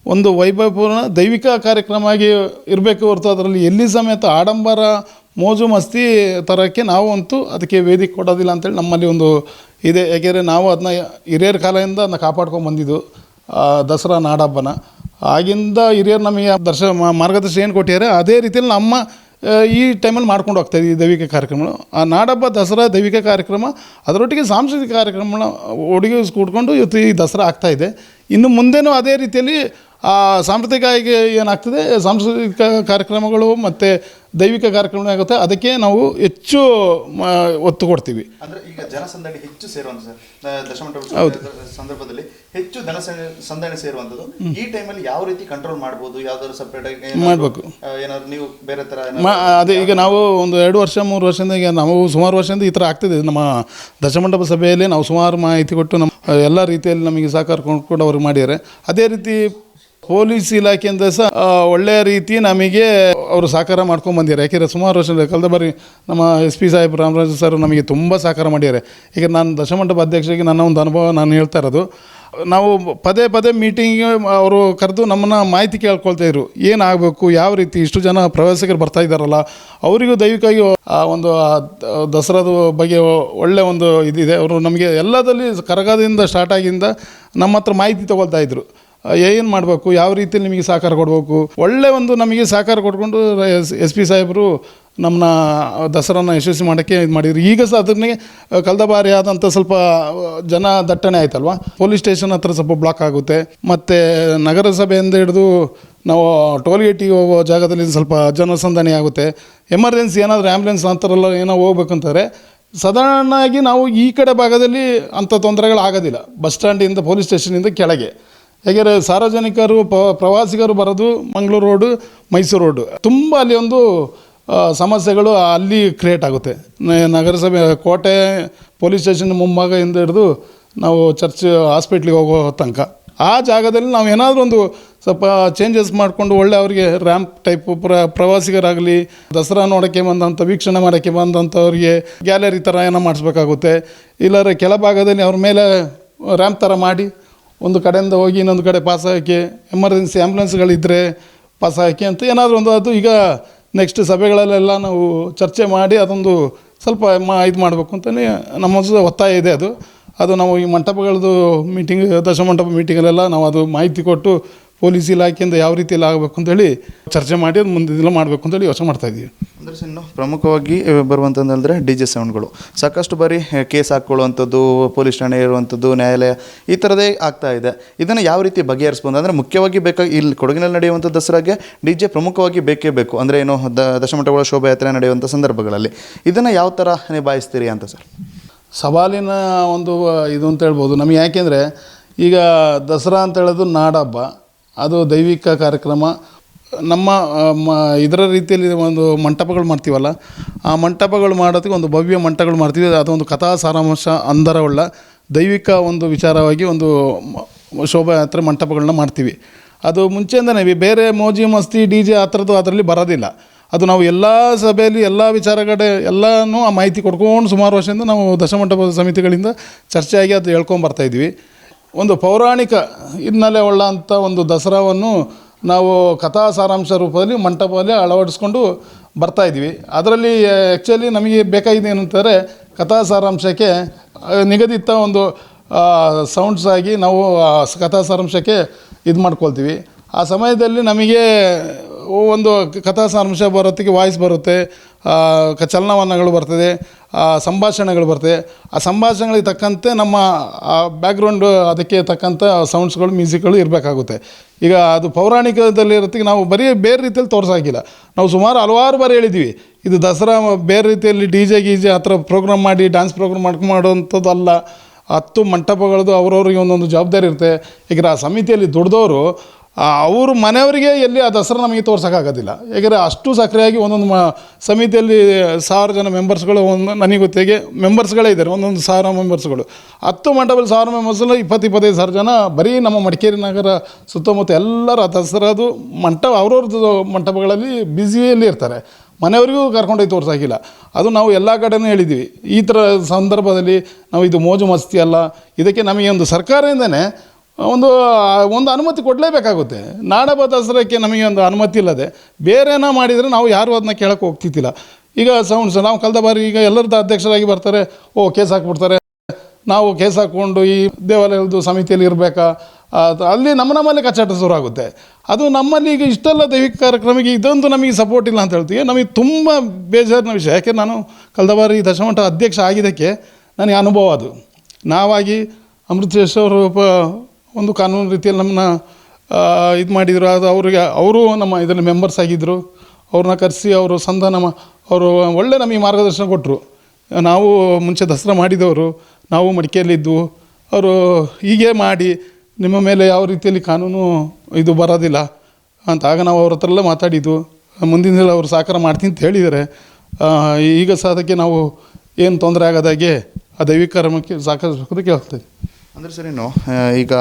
Speaker 3: ಒಂದು ವೈಭವಪೂರ್ಣ ದೈವಿಕ ಕಾರ್ಯಕ್ರಮ ಆಗಿ ಇರಬೇಕು ಹೊರತು ಅದರಲ್ಲಿ ಎಲ್ಲಿ ಸಮೇತ ಆಡಂಬರ ಮೋಜು ಮಸ್ತಿ ಥರಕ್ಕೆ ನಾವು ಅಂತೂ ಅದಕ್ಕೆ ವೇದಿಕೆ ಕೊಡೋದಿಲ್ಲ ಅಂತೇಳಿ ನಮ್ಮಲ್ಲಿ ಒಂದು ಇದೆ. ಯಾಕೆಂದರೆ ನಾವು ಅದನ್ನ ಹಿರಿಯರ ಕಾಲದಿಂದ ಅದನ್ನ ಕಾಪಾಡ್ಕೊಂಡು ಬಂದಿದ್ದು ದಸರಾ ನಾಡಹಬ್ಬನ. ಆಗಿಂದ ಹಿರಿಯರು ನಮಗೆ ಮಾರ್ಗದರ್ಶನ ಏನು ಕೊಟ್ಟಿದ್ದಾರೆ ಅದೇ ರೀತಿಯಲ್ಲಿ ನಮ್ಮ ಈ ಟೈಮಲ್ಲಿ ಮಾಡ್ಕೊಂಡು ಹೋಗ್ತಾಯಿದ್ವಿ ಈ ದೈವಿಕ ಕಾರ್ಯಕ್ರಮಗಳು. ಆ ನಾಡಹಬ್ಬ ದಸರಾ ದೈವಿಕ ಕಾರ್ಯಕ್ರಮ ಅದರೊಟ್ಟಿಗೆ ಸಾಂಸ್ಕೃತಿಕ ಕಾರ್ಯಕ್ರಮಗಳನ್ನ ಒಟ್ಟಿಗೆ ಕೂಡ್ಕೊಂಡು ಇವತ್ತು ಈ ದಸರಾ ಆಗ್ತಾಯಿದೆ. ಇನ್ನು ಮುಂದೆನೂ ಅದೇ ರೀತಿಯಲ್ಲಿ ಆ ಸಾಂಸ್ಕೃತಿಕ ಏನಾಗ್ತದೆ, ಸಾಂಸ್ಕೃತಿಕ ಕಾರ್ಯಕ್ರಮಗಳು ಮತ್ತು ದೈವಿಕ ಕಾರ್ಯಕ್ರಮಗಳಾಗುತ್ತೆ, ಅದಕ್ಕೆ ನಾವು ಹೆಚ್ಚು ಒತ್ತು ಕೊಡ್ತೀವಿ.
Speaker 2: ಅಂದರೆ ಈಗ ಜನಸಂದಣಿ ಹೆಚ್ಚು ಸೇರುವಂಥ ದಶಮಂಟಪ ಸಂದರ್ಭದಲ್ಲಿ ಹೆಚ್ಚು ಜನಸಂದಣಿ ಸೇರುವಂಥದ್ದು ಈ ಟೈಮಲ್ಲಿ ಯಾವ ರೀತಿ ಕಂಟ್ರೋಲ್ ಮಾಡ್ಬೋದು? ಯಾವ್ದಾದ್ರು ಸಪ್ರೇಟಾಗಿ ಮಾಡಬೇಕು, ಏನಾದ್ರು ನೀವು ಬೇರೆ ಥರ
Speaker 3: ಅದೇ ಈಗ ನಾವು ಒಂದು 2 ವರ್ಷ 3 ವರ್ಷದಿಂದ ಈಗ ನಾವು ಸುಮಾರು ವರ್ಷದಿಂದ ಈ ಥರ ಆಗ್ತಿದೆ. ನಮ್ಮ ದಶಮಂಟಪ ಸಭೆಯಲ್ಲಿ ನಾವು ಸುಮಾರು ಮಾಹಿತಿ ಕೊಟ್ಟು ನಮ್ಮ ಎಲ್ಲ ರೀತಿಯಲ್ಲಿ ನಮಗೆ ಸಹಕಾರ ಕೊಂಡು ಅವ್ರಿಗೆ ಮಾಡಿದ್ದಾರೆ. ಅದೇ ರೀತಿ ಪೊಲೀಸ್ ಇಲಾಖೆಯಿಂದ ಸಹ ಒಳ್ಳೆಯ ರೀತಿ ನಮಗೆ ಅವರು ಸಹಕಾರ ಮಾಡ್ಕೊಂಡು ಬಂದಿದ್ದಾರೆ. ಯಾಕೆಂದರೆ ಸುಮಾರು ವರ್ಷ ಕಳೆದ ಬಾರಿ ನಮ್ಮ SP ಸಾಹೇಬ್ ರಾಮರಾಜು ಸರ್ ನಮಗೆ ತುಂಬ ಸಹಕಾರ ಮಾಡಿದ್ದಾರೆ. ಈಗ ನಾನು ದಶಮಂಟಪ ಅಧ್ಯಕ್ಷರಿಗೆ ನನ್ನ ಒಂದು ಅನುಭವ ನಾನು ಹೇಳ್ತಾ ಇರೋದು, ನಾವು ಪದೇ ಮೀಟಿಂಗ್ ಅವರು ಕರೆದು ನಮ್ಮನ್ನು ಮಾಹಿತಿ ಕೇಳ್ಕೊಳ್ತಾಯಿದ್ರು. ಏನಾಗಬೇಕು, ಯಾವ ರೀತಿ ಇಷ್ಟು ಜನ ಪ್ರವಾಸಿಗರು ಬರ್ತಾ ಇದ್ದಾರಲ್ಲ ಅವರಿಗೂ ದೈವಿಕವಾಗಿ ಒಂದು ದಸರಾದ ಬಗ್ಗೆ ಒಳ್ಳೆಯ ಒಂದು ಇದಿದೆ. ಅವರು ನಮಗೆ ಎಲ್ಲದಲ್ಲಿ ಕರಗದಿಂದ ಸ್ಟಾರ್ಟ್ ಆಗಿಂದ ನಮ್ಮ ಹತ್ರ ಮಾಹಿತಿ ತೊಗೊಳ್ತಾಯಿದ್ರು. ಏನು ಮಾಡಬೇಕು, ಯಾವ ರೀತಿಯಲ್ಲಿ ನಿಮಗೆ ಸಹಕಾರ ಕೊಡಬೇಕು, ಒಳ್ಳೆಯ ಒಂದು ನಮಗೆ ಸಹಕಾರ ಕೊಟ್ಕೊಂಡು SP ಸಾಹೇಬರು ನಮ್ಮನ್ನ ದಸರಾನ ಯಶಸ್ವಿ ಮಾಡೋಕ್ಕೆ ಇದು ಮಾಡಿದ್ರು. ಈಗ ಸಹ ಅದನ್ನೇ ಕಳೆದ ಬಾರಿ ಆದಂಥ ಸ್ವಲ್ಪ ಜನ ದಟ್ಟಣೆ ಆಯ್ತಲ್ವ, ಪೊಲೀಸ್ ಸ್ಟೇಷನ್ ಹತ್ರ ಸ್ವಲ್ಪ ಬ್ಲಾಕ್ ಆಗುತ್ತೆ. ಮತ್ತು ನಗರಸಭೆಯಿಂದ ಹಿಡಿದು ನಾವು ಟೋಲ್ಗೇಟಿಗೆ ಹೋಗೋ ಜಾಗದಲ್ಲಿ ಸ್ವಲ್ಪ ಜನಸಂದಣಿ ಆಗುತ್ತೆ. ಎಮರ್ಜೆನ್ಸಿ ಏನಾದರೂ ಆ್ಯಂಬುಲೆನ್ಸ್ ಅಂತಾರೆಲ್ಲ ಏನೋ ಹೋಗ್ಬೇಕಂತಾರೆ ಸಾಧಾರಣವಾಗಿ ನಾವು ಈ ಕಡೆ ಭಾಗದಲ್ಲಿ ಅಂಥ ತೊಂದರೆಗಳು ಆಗೋದಿಲ್ಲ. ಬಸ್ ಸ್ಟ್ಯಾಂಡಿಂದ ಪೊಲೀಸ್ ಸ್ಟೇಷನಿಂದ ಕೆಳಗೆ. ಯಾಕೆಂದರೆ ಸಾರ್ವಜನಿಕರು ಪ್ರವಾಸಿಗರು ಬರೋದು ಮಂಗಳೂರು ರೋಡು, ಮೈಸೂರು ರೋಡು, ತುಂಬ ಅಲ್ಲಿ ಒಂದು ಸಮಸ್ಯೆಗಳು ಅಲ್ಲಿ ಕ್ರಿಯೇಟ್ ಆಗುತ್ತೆ. ನಗರಸಭೆ ಕೋಟೆ ಪೊಲೀಸ್ ಸ್ಟೇಷನ್ ಮುಂಭಾಗದಿಂದ ಹಿಡಿದು ನಾವು ಚರ್ಚ್ ಹಾಸ್ಪಿಟ್ಲಿಗೆ ಹೋಗೋ ತನಕ ಆ ಜಾಗದಲ್ಲಿ ನಾವು ಏನಾದರೂ ಒಂದು ಸ್ವಲ್ಪ ಚೇಂಜಸ್ ಮಾಡಿಕೊಂಡು ಒಳ್ಳೆ ಅವರಿಗೆ ರ್ಯಾಂಪ್ ಟೈಪು ಪ್ರವಾಸಿಗರಾಗಲಿ ದಸರಾ ನೋಡೋಕ್ಕೆ ಬಂದಂಥ ವೀಕ್ಷಣೆ ಮಾಡೋಕ್ಕೆ ಬಂದಂಥವ್ರಿಗೆ ಗ್ಯಾಲರಿ ಥರ ಏನೋ ಮಾಡಿಸ್ಬೇಕಾಗುತ್ತೆ. ಇಲ್ಲಾಂದರೆ ಕೆಳಭಾಗದಲ್ಲಿ ಅವ್ರ ಮೇಲೆ ರ್ಯಾಂಪ್ ಥರ ಮಾಡಿ ಒಂದು ಕಡೆಯಿಂದ ಹೋಗಿ ಇನ್ನೊಂದು ಕಡೆ ಪಾಸ್ ಹಾಕಿ, ಎಮರ್ಜೆನ್ಸಿ ಆ್ಯಂಬುಲೆನ್ಸ್ಗಳಿದ್ದರೆ ಪಾಸ್ ಹಾಕಿ ಅಂತ ಏನಾದರೂ ಒಂದು ಅದು ಈಗ ನೆಕ್ಸ್ಟ್ ಸಭೆಗಳಲ್ಲೆಲ್ಲ ನಾವು ಚರ್ಚೆ ಮಾಡಿ ಅದೊಂದು ಸ್ವಲ್ಪ ಇದು ಮಾಡಬೇಕು ಅಂತಲೇ ನಮ್ಮ ಒತ್ತಾಯ ಇದೆ. ಅದು ನಾವು ಈ ಮಂಟಪಗಳದ್ದು ಮೀಟಿಂಗ್, ದಶಮಂಟಪ ಮೀಟಿಂಗಲ್ಲೆಲ್ಲ ನಾವು ಅದು ಮಾಹಿತಿ ಕೊಟ್ಟು ಪೊಲೀಸ್ ಇಲಾಖೆಯಿಂದ ಯಾವ ರೀತಿಯಲ್ಲಿ ಆಗಬೇಕು ಅಂತೇಳಿ ಚರ್ಚೆ ಮಾಡಿ ಅದು ಮುಂದಿನ ದಿನ ಮಾಡಬೇಕು ಅಂತೇಳಿ ಯೋಚನೆ ಮಾಡ್ತಾಯಿದ್ದೀವಿ.
Speaker 2: ಅಂದರೆ ಸರ್, ಇನ್ನು ಪ್ರಮುಖವಾಗಿ ಬರುವಂಥದ್ದು DJ ಸೌಂಡ್ಗಳು ಸಾಕಷ್ಟು ಬಾರಿ ಕೇಸ್ ಹಾಕ್ಕೊಳ್ಳುವಂಥದ್ದು, ಪೊಲೀಸ್ ಠಾಣೆ ಇರುವಂಥದ್ದು, ನ್ಯಾಯಾಲಯ ಈ ಥರದೇ ಆಗ್ತಾ ಇದೆ. ಇದನ್ನು ಯಾವ ರೀತಿ ಬಗೆಹರಿಸ್ಬೋದು? ಅಂದರೆ ಮುಖ್ಯವಾಗಿ ಬೇಕಾಗಿ ಇಲ್ಲಿ ಕೊಡಗಿನಲ್ಲಿ ನಡೆಯುವಂಥ ದಸರಾಗೆ DJ ಪ್ರಮುಖವಾಗಿ ಬೇಕೇ ಬೇಕು. ಅಂದರೆ ಏನು ದಶಮಂಟಪಗಳ ಶೋಭಾಯಾತ್ರೆ ನಡೆಯುವಂಥ ಸಂದರ್ಭಗಳಲ್ಲಿ ಇದನ್ನು ಯಾವ ಥರ ನಿಭಾಯಿಸ್ತೀರಿ ಅಂತ ಸರ್?
Speaker 3: ಸವಾಲಿನ ಒಂದು ಇದು ಅಂತ ಹೇಳ್ಬೋದು ನಮಗೆ. ಯಾಕೆಂದರೆ ಈಗ ದಸರಾ ಅಂತ ಹೇಳೋದು ನಾಡಹಬ್ಬ, ಅದು ದೈವಿಕ ಕಾರ್ಯಕ್ರಮ. ನಮ್ಮ ಇದರ ರೀತಿಯಲ್ಲಿ ಒಂದು ಮಂಟಪಗಳು ಮಾಡ್ತೀವಲ್ಲ, ಆ ಮಂಟಪಗಳು ಮಾಡೋದಕ್ಕೆ ಒಂದು ಭವ್ಯ ಮಂಟಪಗಳು ಮಾಡ್ತೀವಿ. ಅದೊಂದು ಕಥಾ ಸಾರಾಂಶ ಅಂದರವುಳ್ಳ ದೈವಿಕ ಒಂದು ವಿಚಾರವಾಗಿ ಒಂದು ಶೋಭಾಯಾತ್ರೆ ಮಂಟಪಗಳನ್ನ ಮಾಡ್ತೀವಿ. ಅದು ಮುಂಚೆಯಿಂದನೇ ಬೇರೆ ಮೋಜಿ ಮಸ್ತಿ DJ ಆ ಥರದ್ದು ಅದರಲ್ಲಿ ಬರೋದಿಲ್ಲ. ಅದು ನಾವು ಎಲ್ಲ ಸಭೆಯಲ್ಲಿ ಎಲ್ಲ ವಿಚಾರಗಡೆ ಎಲ್ಲನೂ ಆ ಮಾಹಿತಿ ಕೊಡ್ಕೊಂಡು ಸುಮಾರು ವರ್ಷದಿಂದ ನಾವು ದಶಮಂಟಪ ಸಮಿತಿಗಳಿಂದ ಚರ್ಚೆಯಾಗಿ ಅದು ಹೇಳ್ಕೊಂಬರ್ತಾಯಿದ್ವಿ. ಒಂದು ಪೌರಾಣಿಕ ಹಿನ್ನೆಲೆ ಉಳ್ಳಂಥ ಒಂದು ದಸರಾವನ್ನು ನಾವು ಕಥಾ ಸಾರಾಂಶ ರೂಪದಲ್ಲಿ ಮಂಟಪದಲ್ಲಿ ಅಳವಡಿಸ್ಕೊಂಡು ಬರ್ತಾಯಿದ್ವಿ. ಅದರಲ್ಲಿ ಆ್ಯಕ್ಚುಲಿ ನಮಗೆ ಬೇಕಾಗಿದೆ ಏನಂತಾರೆ, ಕಥಾ ಸಾರಾಂಶಕ್ಕೆ ನಿಗದಿತ ಒಂದು ಸೌಂಡ್ಸ್ ಆಗಿ ನಾವು ಕಥಾ ಸಾರಾಂಶಕ್ಕೆ ಇದು ಮಾಡ್ಕೊಳ್ತೀವಿ. ಆ ಸಮಯದಲ್ಲಿ ನಮಗೆ ಒಂದು ಕಥಾ ಸಾರಾಂಶ ಬರೋತ್ತಿಗೆ ವಾಯ್ಸ್ ಬರುತ್ತೆ, ಚಲನವಲನಗಳು ಬರ್ತದೆ, ಸಂಭಾಷಣೆಗಳು ಬರ್ತದೆ. ಆ ಸಂಭಾಷಣೆಗಳಿಗೆ ತಕ್ಕಂತೆ ನಮ್ಮ ಬ್ಯಾಕ್ಗ್ರೌಂಡು ಅದಕ್ಕೆ ತಕ್ಕಂಥ ಸೌಂಡ್ಸ್ಗಳು, ಮ್ಯೂಸಿಕ್ಗಳು ಇರಬೇಕಾಗುತ್ತೆ. ಈಗ ಅದು ಪೌರಾಣಿಕದಲ್ಲಿ ಇರೋತ್ತಿಗೆ ನಾವು ಬರೀ ಬೇರೆ ರೀತಿಯಲ್ಲಿ ತೋರಿಸಾಗಿಲ್ಲ. ನಾವು ಸುಮಾರು ಹಲವಾರು ಬಾರಿ ಹೇಳಿದ್ದೀವಿ, ಇದು ದಸರಾ ಬೇರೆ ರೀತಿಯಲ್ಲಿ DJ ಗೀಜೆ ಆ ಥರ ಪ್ರೋಗ್ರಾಮ್ ಮಾಡಿ ಡ್ಯಾನ್ಸ್ ಪ್ರೋಗ್ರಾಮ್ ಮಾಡೋವಂಥದ್ದು ಅಲ್ಲ. 10 ಮಂಟಪಗಳದ್ದು ಅವ್ರವ್ರಿಗೆ ಒಂದೊಂದು ಜವಾಬ್ದಾರಿ ಇರುತ್ತೆ. ಈಗ ಆ ಸಮಿತಿಯಲ್ಲಿ ದುಡ್ದವರು ಅವರು ಮನೆಯವರಿಗೆ ಎಲ್ಲಿ ಆ ದಸರಾ ನಮಗೆ ತೋರ್ಸೋಕ್ಕಾಗೋದಿಲ್ಲ. ಯಾಕೆಂದರೆ ಅಷ್ಟು ಸಕ್ರಿಯಾಗಿ ಒಂದೊಂದು ಸಮಿತಿಯಲ್ಲಿ 1000 ಜನ ಮೆಂಬರ್ಸ್ಗಳು, ನನಗೆ ಗೊತ್ತಿಗೆ ಮೆಂಬರ್ಸ್ಗಳೇ ಇದ್ದಾರೆ, ಒಂದೊಂದು 1000 ಮೆಂಬರ್ಸ್ಗಳು. 10 ಮಂಟಪದಲ್ಲಿ 1000 ಮೆಂಬರ್ಸಲ್ಲಿ 20-25 ಸಾವಿರ ಜನ ಬರೀ ನಮ್ಮ ಮಡಿಕೇರಿ ನಗರ ಸುತ್ತಮುತ್ತ ಎಲ್ಲರ ದಸರಾದು ಅವ್ರವ್ರದ್ದು ಮಂಟಪಗಳಲ್ಲಿ ಬ್ಯುಸಿಯಲ್ಲಿ ಇರ್ತಾರೆ. ಮನೆಯವರಿಗೂ ಕರ್ಕೊಂಡೋಗಿ ತೋರ್ಸಾಕಿಲ್ಲ. ಅದು ನಾವು ಎಲ್ಲ ಕಡೆನೂ ಹೇಳಿದ್ದೀವಿ. ಈ ಥರ ಸಂದರ್ಭದಲ್ಲಿ ನಾವು ಇದು ಮೋಜು ಮಸ್ತಿ ಅಲ್ಲ, ಇದಕ್ಕೆ ನಮಗೆ ಒಂದು ಸರ್ಕಾರದಿಂದನೇ ಒಂದು ಅನುಮತಿ ಕೊಡಲೇಬೇಕಾಗುತ್ತೆ. ನಾಡಹಬ್ಬ ದಸರಾಕ್ಕೆ ನಮಗೆ ಒಂದು ಅನುಮತಿ ಇಲ್ಲದೆ ಬೇರೆನ ಮಾಡಿದರೆ ನಾವು ಯಾರು ಅದನ್ನ ಕೇಳೋಕ್ಕೆ ಹೋಗ್ತಿದ್ದಿಲ್ಲ. ಈಗ ಸೌಂಡ್ಸ್ ನಾವು ಕಳೆದ ಬಾರಿ ಈಗ ಎಲ್ಲರದ್ದು ಅಧ್ಯಕ್ಷರಾಗಿ ಬರ್ತಾರೆ, ಕೇಸ್ ಹಾಕ್ಬಿಡ್ತಾರೆ. ನಾವು ಕೇಸ್ ಹಾಕ್ಕೊಂಡು ಈ ದೇವಾಲಯದ ಸಮಿತಿಯಲ್ಲಿ ಇರಬೇಕಾ, ಅಲ್ಲಿ ನಮ್ಮಲ್ಲಿ ಕಚ್ಚಾಟ ಶುರು ಆಗುತ್ತೆ. ಅದು ನಮ್ಮಲ್ಲಿ ಈಗ ಇಷ್ಟೆಲ್ಲ ದೈವಿಕ ಕಾರ್ಯಕ್ರಮಕ್ಕೆ ಇದೊಂದು ನಮಗೆ ಸಪೋರ್ಟ್ ಇಲ್ಲ ಅಂತ ಹೇಳ್ತೀವಿ. ನಮಗೆ ತುಂಬ ಬೇಜಾರಿನ ವಿಷಯ. ಯಾಕೆ ನಾನು ಕಳೆದ ಬಾರಿ ದಶಮಂಟ ಅಧ್ಯಕ್ಷ ಆಗಿದ್ದಕ್ಕೆ ನನಗೆ ಅನುಭವ ಅದು. ನಾವಾಗಿ ಅಮೃತೇಶ್ ಅವರು ಒಂದು ಕಾನೂನು ರೀತಿಯಲ್ಲಿ ನಮ್ಮನ್ನ ಇದು ಮಾಡಿದರು. ಅದು ಅವರು ನಮ್ಮ ಇದರಲ್ಲಿ ಮೆಂಬರ್ಸ್ ಆಗಿದ್ದರು. ಅವ್ರನ್ನ ಕರೆಸಿ ಅವರು ಅವರು ಒಳ್ಳೆ ನಮಗೆ ಮಾರ್ಗದರ್ಶನ ಕೊಟ್ಟರು. ನಾವು ಮುಂಚೆ ದಸರಾ ಮಾಡಿದವರು, ನಾವು ಮಡಿಕೇರಿಯಲ್ಲಿದ್ದು, ಅವರು ಹೀಗೆ ಮಾಡಿ ನಿಮ್ಮ ಮೇಲೆ ಯಾವ ರೀತಿಯಲ್ಲಿ ಕಾನೂನು ಇದು ಬರೋದಿಲ್ಲ ಅಂತ. ಆಗ ನಾವು ಅವ್ರ ಹತ್ರ ಎಲ್ಲ ಮಾತಾಡಿದ್ದು, ಮುಂದಿನ ದಿನ ಅವರು ಸಹಕಾರ ಮಾಡ್ತೀನಿ ಅಂತ ಹೇಳಿದ್ದಾರೆ. ಈಗ ಸಹ ಅದಕ್ಕೆ ನಾವು ಏನು ತೊಂದರೆ ಆಗೋದಾಗೆ ಆ ದೈವಿಕ ಕರ್ಮಕ್ಕೆ ಸಹಕರಿಸಬೇಕು ಹೇಳ್ತೇವೆ.
Speaker 2: ಅಂದರೆ ಸರ್, ಇನ್ನು ಈಗ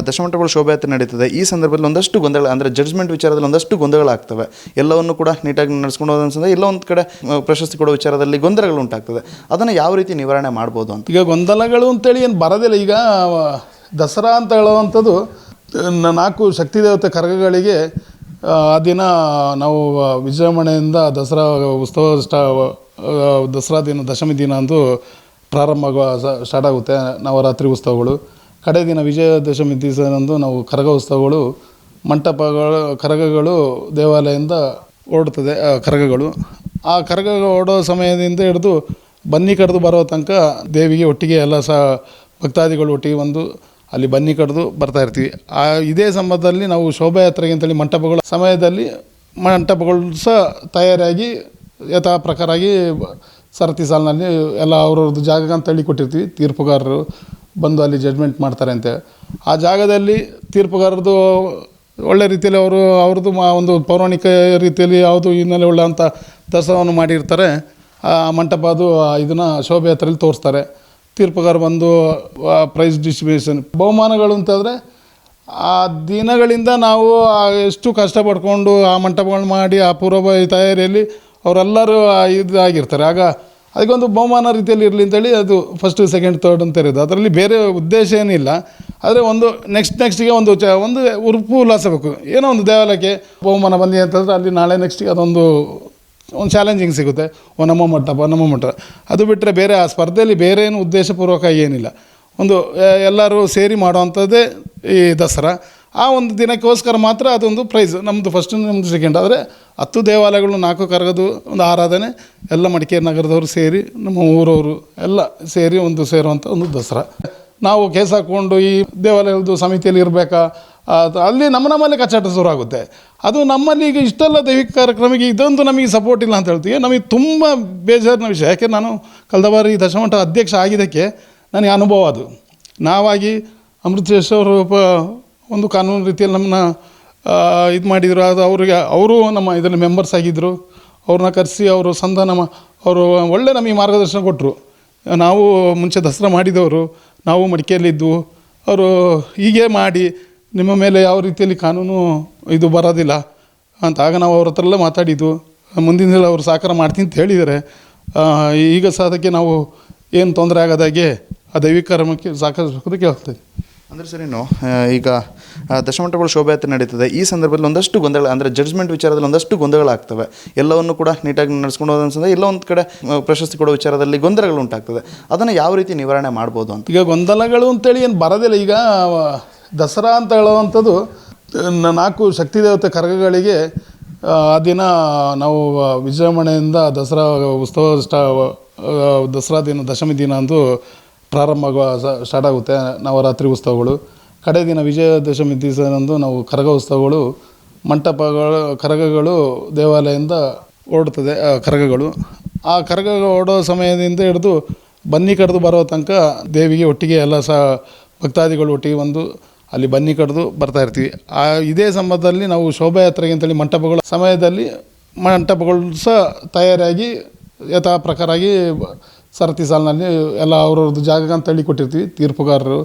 Speaker 2: ದಶಮಂಟಪಗಳ ಶೋಭಾಯಾತ್ರೆ ನಡೀತದೆ. ಈ ಸಂದರ್ಭದಲ್ಲಿ ಒಂದಷ್ಟು ಗೊಂದಲ, ಅಂದರೆ ಜಡ್ಜ್ಮೆಂಟ್ ವಿಚಾರದಲ್ಲಿ ಒಂದಷ್ಟು ಗೊಂದಲಗಳಾಗ್ತವೆ. ಎಲ್ಲವನ್ನು ಕೂಡ ನೀಟಾಗಿ ನಡೆಸ್ಕೊಂಡು ಹೋದಂದ್ರೆ ಎಲ್ಲ ಒಂದು ಕಡೆ ಪ್ರಶಸ್ತಿ ಕೊಡೋ ವಿಚಾರದಲ್ಲಿ ಗೊಂದಲಗಳು ಉಂಟಾಗ್ತದೆ. ಅದನ್ನು ಯಾವ ರೀತಿ ನಿವಾರಣೆ ಮಾಡ್ಬೋದು ಅಂತ?
Speaker 3: ಈಗ ಗೊಂದಲಗಳು ಅಂತೇಳಿ ಏನು ಬರೋದಿಲ್ಲ. ಈಗ ದಸರಾ ಅಂತ ಹೇಳುವಂಥದ್ದು 4 ಶಕ್ತಿ ದೇವತೆ ಕರಗಗಳಿಗೆ ಆ ದಿನ ನಾವು ವಿಜೃಂಭಣೆಯಿಂದ ದಸರಾ ಉತ್ಸವ ದಸರಾ ದಿನ ದಶಮಿ ದಿನ ಅಂದು ಪ್ರಾರಂಭ ಸ್ಟಾರ್ಟ್ ಆಗುತ್ತೆ. ನವರಾತ್ರಿ ಉತ್ಸವಗಳು. ಕಡೆ ದಿನ ವಿಜಯದಶಮಿ ದಿವಸದಂದು ನಾವು ಕರಗ ಉತ್ಸವಗಳು, ಮಂಟಪಗಳು, ಕರಗಗಳು ದೇವಾಲಯದಿಂದ ಓಡುತ್ತದೆ. ಕರಗಗಳು ಆ ಕರಗ ಓಡೋ ಸಮಯದಿಂದ ಹಿಡಿದು ಬನ್ನಿ ಕಡ್ದು ಬರೋ ತನಕ ದೇವಿಗೆ ಒಟ್ಟಿಗೆ ಎಲ್ಲ ಭಕ್ತಾದಿಗಳು ಒಟ್ಟಿಗೆ ಬಂದು ಅಲ್ಲಿ ಬನ್ನಿ ಕಡ್ದು ಬರ್ತಾಯಿರ್ತೀವಿ. ಇದೇ ಸಂದರ್ಭದಲ್ಲಿ ನಾವು ಶೋಭಾಯಾತ್ರೆಗೆ ಅಂತೇಳಿ ಮಂಟಪಗಳ ಸಮಯದಲ್ಲಿ ಮಂಟಪಗಳು ಸಹ ತಯಾರಾಗಿ ಯಥಾ ಪ್ರಕಾರಾಗಿ ಸರತಿ ಸಾಲಿನಲ್ಲಿ ಎಲ್ಲ ಅವ್ರವ್ರದ್ದು ಜಾಗ ಅಂತೇಳಿ ಕೊಟ್ಟಿರ್ತೀವಿ. ತೀರ್ಪುಗಾರರು ಬಂದು ಅಲ್ಲಿ ಜಡ್ಜ್ಮೆಂಟ್ ಮಾಡ್ತಾರೆ ಅಂತ. ಆ ಜಾಗದಲ್ಲಿ ತೀರ್ಪುಗಾರರದು ಒಳ್ಳೆ ರೀತಿಯಲ್ಲಿ ಅವ್ರದ್ದು ಒಂದು ಪೌರಾಣಿಕ ರೀತಿಯಲ್ಲಿ ಯಾವುದು ಹಿನ್ನೆಲೆ ಉಳ್ಳಂಥ ದಸರಾವನ್ನು ಮಾಡಿರ್ತಾರೆ. ಆ ಮಂಟಪ ಅದು ಇದನ್ನು ಶೋಭಾಯಾತ್ರೆಯಲ್ಲಿ ತೋರಿಸ್ತಾರೆ. ತೀರ್ಪುಗಾರ ಬಂದು ಪ್ರೈಸ್ ಡಿಸ್ಟ್ರಿಬ್ಯೂಷನ್ ಬಹುಮಾನಗಳು ಅಂತಂದರೆ ಆ ದಿನಗಳಿಂದ ನಾವು ಎಷ್ಟು ಕಷ್ಟಪಡ್ಕೊಂಡು ಆ ಮಂಟಪಗಳು ಮಾಡಿ ಆ ಪೂರ್ವಭಾವಿ ತಯಾರಿಯಲ್ಲಿ ಅವರೆಲ್ಲರೂ ಇದಾಗಿರ್ತಾರೆ. ಆಗ ಅದಕ್ಕೊಂದು ಬಹುಮಾನ ರೀತಿಯಲ್ಲಿ ಇರಲಿ ಅಂತೇಳಿ ಅದು ಫಸ್ಟು, ಸೆಕೆಂಡ್, ಥರ್ಡ್ ಅಂತ ಇರೋದು. ಅದರಲ್ಲಿ ಬೇರೆ ಉದ್ದೇಶ ಏನಿಲ್ಲ. ಆದರೆ ಒಂದು ನೆಕ್ಸ್ಟಿಗೆ ಒಂದು ಉರುಪು ಉಲ್ಲಾಸ ಬೇಕು. ಏನೋ ಒಂದು ದೇವಾಲಯಕ್ಕೆ ಬಹುಮಾನ ಬಂದಿ ಅಂತಂದರೆ ಅಲ್ಲಿ ನಾಳೆ ನೆಕ್ಸ್ಟಿಗೆ ಅದೊಂದು ಚಾಲೆಂಜಿಂಗ್ ಸಿಗುತ್ತೆ. ನಮ್ಮ ಮಂಟಪ ಅದು ಬಿಟ್ಟರೆ ಬೇರೆ ಆ ಸ್ಪರ್ಧೆಯಲ್ಲಿ ಬೇರೆ ಏನು ಉದ್ದೇಶಪೂರ್ವಕ ಏನಿಲ್ಲ. ಒಂದು ಎಲ್ಲರೂ ಸೇರಿ ಮಾಡುವಂಥದ್ದೇ ಈ ದಸರಾ. ಆ ಒಂದು ದಿನಕ್ಕೋಸ್ಕರ ಮಾತ್ರ ಅದೊಂದು ಪ್ರೈಸ್ ನಮ್ಮದು ಫಸ್ಟ್ ನಮ್ಮದು ಸೆಕೆಂಡ್. ಆದರೆ 10 ದೇವಾಲಯಗಳು 4 ಕರಗದು ಒಂದು ಆರಾಧನೆ ಎಲ್ಲ ಮಡಿಕೇರಿ ನಗರದವರು ಸೇರಿ ನಮ್ಮ ಊರವರು ಎಲ್ಲ ಸೇರಿ ಒಂದು ಸೇರುವಂಥ ಒಂದು ದಸರಾ. ನಾವು ಕೇಸ್ ಹಾಕ್ಕೊಂಡು ಈ ದೇವಾಲಯದ ಸಮಿತಿಯಲ್ಲಿ ಇರಬೇಕಾ, ಅಲ್ಲಿ ನಮ್ಮಲ್ಲಿ ಕಚ್ಚಾಟ ಶುರು ಆಗುತ್ತೆ. ಅದು ನಮ್ಮಲ್ಲಿ ಈಗ ಇಷ್ಟೆಲ್ಲ ದೈವಿಕ ಕಾರ್ಯಕ್ರಮಕ್ಕೆ ಇದೊಂದು ನಮಗೆ ಸಪೋರ್ಟ್ ಇಲ್ಲ ಅಂತ ಹೇಳ್ತೀವಿ. ನಮಗೆ ತುಂಬ ಬೇಜಾರಿನ ವಿಷಯ. ಯಾಕೆ ನಾನು ಕಳೆದ ಬಾರಿ ದಶಮಠ ಅಧ್ಯಕ್ಷ ಆಗಿದ್ದಕ್ಕೆ ನನಗೆ ಅನುಭವ ಅದು. ನಾವಾಗಿ ಅಮೃತೇಶ್ವರ ಒಂದು ಕಾನೂನು ರೀತಿಯಲ್ಲಿ ನಮ್ಮನ್ನ ಇದು ಮಾಡಿದರು. ಅದು ಅವರು ನಮ್ಮ ಇದರಲ್ಲಿ ಮೆಂಬರ್ಸ್ ಆಗಿದ್ದರು. ಅವ್ರನ್ನ ಕರೆಸಿ ಅವರು ಅವರು ಒಳ್ಳೆ ನಮಗೆ ಮಾರ್ಗದರ್ಶನ ಕೊಟ್ಟರು. ನಾವು ಮುಂಚೆ ದಸರಾ ಮಾಡಿದವರು, ನಾವು ಮಡಿಕೇರಿಯಲ್ಲಿದ್ದು, ಅವರು ಹೀಗೆ ಮಾಡಿ ನಿಮ್ಮ ಮೇಲೆ ಯಾವ ರೀತಿಯಲ್ಲಿ ಕಾನೂನು ಇದು ಬರೋದಿಲ್ಲ ಅಂತ. ಆಗ ನಾವು ಅವ್ರ ಹತ್ರ ಎಲ್ಲ ಮಾತಾಡಿದ್ದು. ಮುಂದಿನ ದಿನ ಅವರು ಸಹಕಾರ ಮಾಡ್ತೀನಿ ಅಂತ ಹೇಳಿದ್ದಾರೆ. ಈಗ ಸಹ ಅದಕ್ಕೆ ನಾವು ಏನು ತೊಂದರೆ ಆಗೋದಾಗೆ ಆ ದೈವಿಕ ಕರ್ಮಕ್ಕೆ ಸಹಕರಿಸೋದಕ್ಕೆ ಹೇಳ್ತೇವೆ.
Speaker 2: ಅಂದರೆ ಸರ್, ಇನ್ನು ಈಗ ದಶಮಂಟಪಗಳ ಶೋಭಾಯಾತ್ರೆ ನಡೀತದೆ. ಈ ಸಂದರ್ಭದಲ್ಲಿ ಒಂದಷ್ಟು ಗೊಂದಲ, ಅಂದರೆ ಜಡ್ಜ್ಮೆಂಟ್ ವಿಚಾರದಲ್ಲಿ ಒಂದಷ್ಟು ಗೊಂದಲಗಳಾಗ್ತವೆ. ಎಲ್ಲವನ್ನು ಕೂಡ ನೀಟಾಗಿ ನಡೆಸ್ಕೊಂಡು ಹೋದ ಎಲ್ಲ ಒಂದು ಕಡೆ ಪ್ರಶಸ್ತಿ ಕೊಡೋ ವಿಚಾರದಲ್ಲಿ ಗೊಂದಲಗಳು ಉಂಟಾಗ್ತದೆ. ಅದನ್ನು ಯಾವ ರೀತಿ ನಿವಾರಣೆ ಮಾಡ್ಬೋದು ಅಂತ?
Speaker 3: ಈಗ ಗೊಂದಲಗಳು ಅಂತೇಳಿ ಏನು ಬರೋದಿಲ್ಲ. ಈಗ ದಸರಾ ಅಂತ ಹೇಳುವಂಥದ್ದು 4 ಶಕ್ತಿ ದೇವತೆ ಕರಗಗಳಿಗೆ ಆ ದಿನ ನಾವು ವಿಜೃಂಭಣೆಯಿಂದ ದಸರಾ ಉತ್ಸವ ದಸರಾ ದಿನ ದಶಮಿ ದಿನ ಅಂದು ಪ್ರಾರಂಭ ಸ್ಟಾರ್ಟ್ ಆಗುತ್ತೆ. ನವರಾತ್ರಿ ಉತ್ಸವಗಳು. ಕಡೆ ದಿನ ವಿಜಯದಶಮಿ ದಿವಸದಂದು ನಾವು ಕರಗ ಉತ್ಸವಗಳು, ಕರಗಗಳು ದೇವಾಲಯದಿಂದ ಓಡುತ್ತದೆ. ಕರಗಗಳು ಆ ಕರಗ ಓಡೋ ಸಮಯದಿಂದ ಹಿಡಿದು ಬನ್ನಿ ಕಡ್ದು ಬರೋ ತನಕ ದೇವಿಗೆ ಒಟ್ಟಿಗೆ ಎಲ್ಲ ಸಹ ಭಕ್ತಾದಿಗಳು ಒಟ್ಟಿಗೆ ಬಂದು ಅಲ್ಲಿ ಬನ್ನಿ ಕಡ್ದು ಬರ್ತಾಯಿರ್ತೀವಿ. ಇದೇ ಸಂದರ್ಭದಲ್ಲಿ ನಾವು ಶೋಭಾಯಾತ್ರೆಗೆ ಅಂತೇಳಿ ಮಂಟಪಗಳ ಸಮಯದಲ್ಲಿ ಮಂಟಪಗಳು ಸಹ ತಯಾರಾಗಿ ಯಥಾ ಪ್ರಕಾರಾಗಿ ಸರತಿ ಸಾಲಿನಲ್ಲಿ ಎಲ್ಲ ಅವ್ರವ್ರದ್ದು ಜಾಗ ಅಂತೇಳಿ ಕೊಟ್ಟಿರ್ತೀವಿ. ತೀರ್ಪುಗಾರರು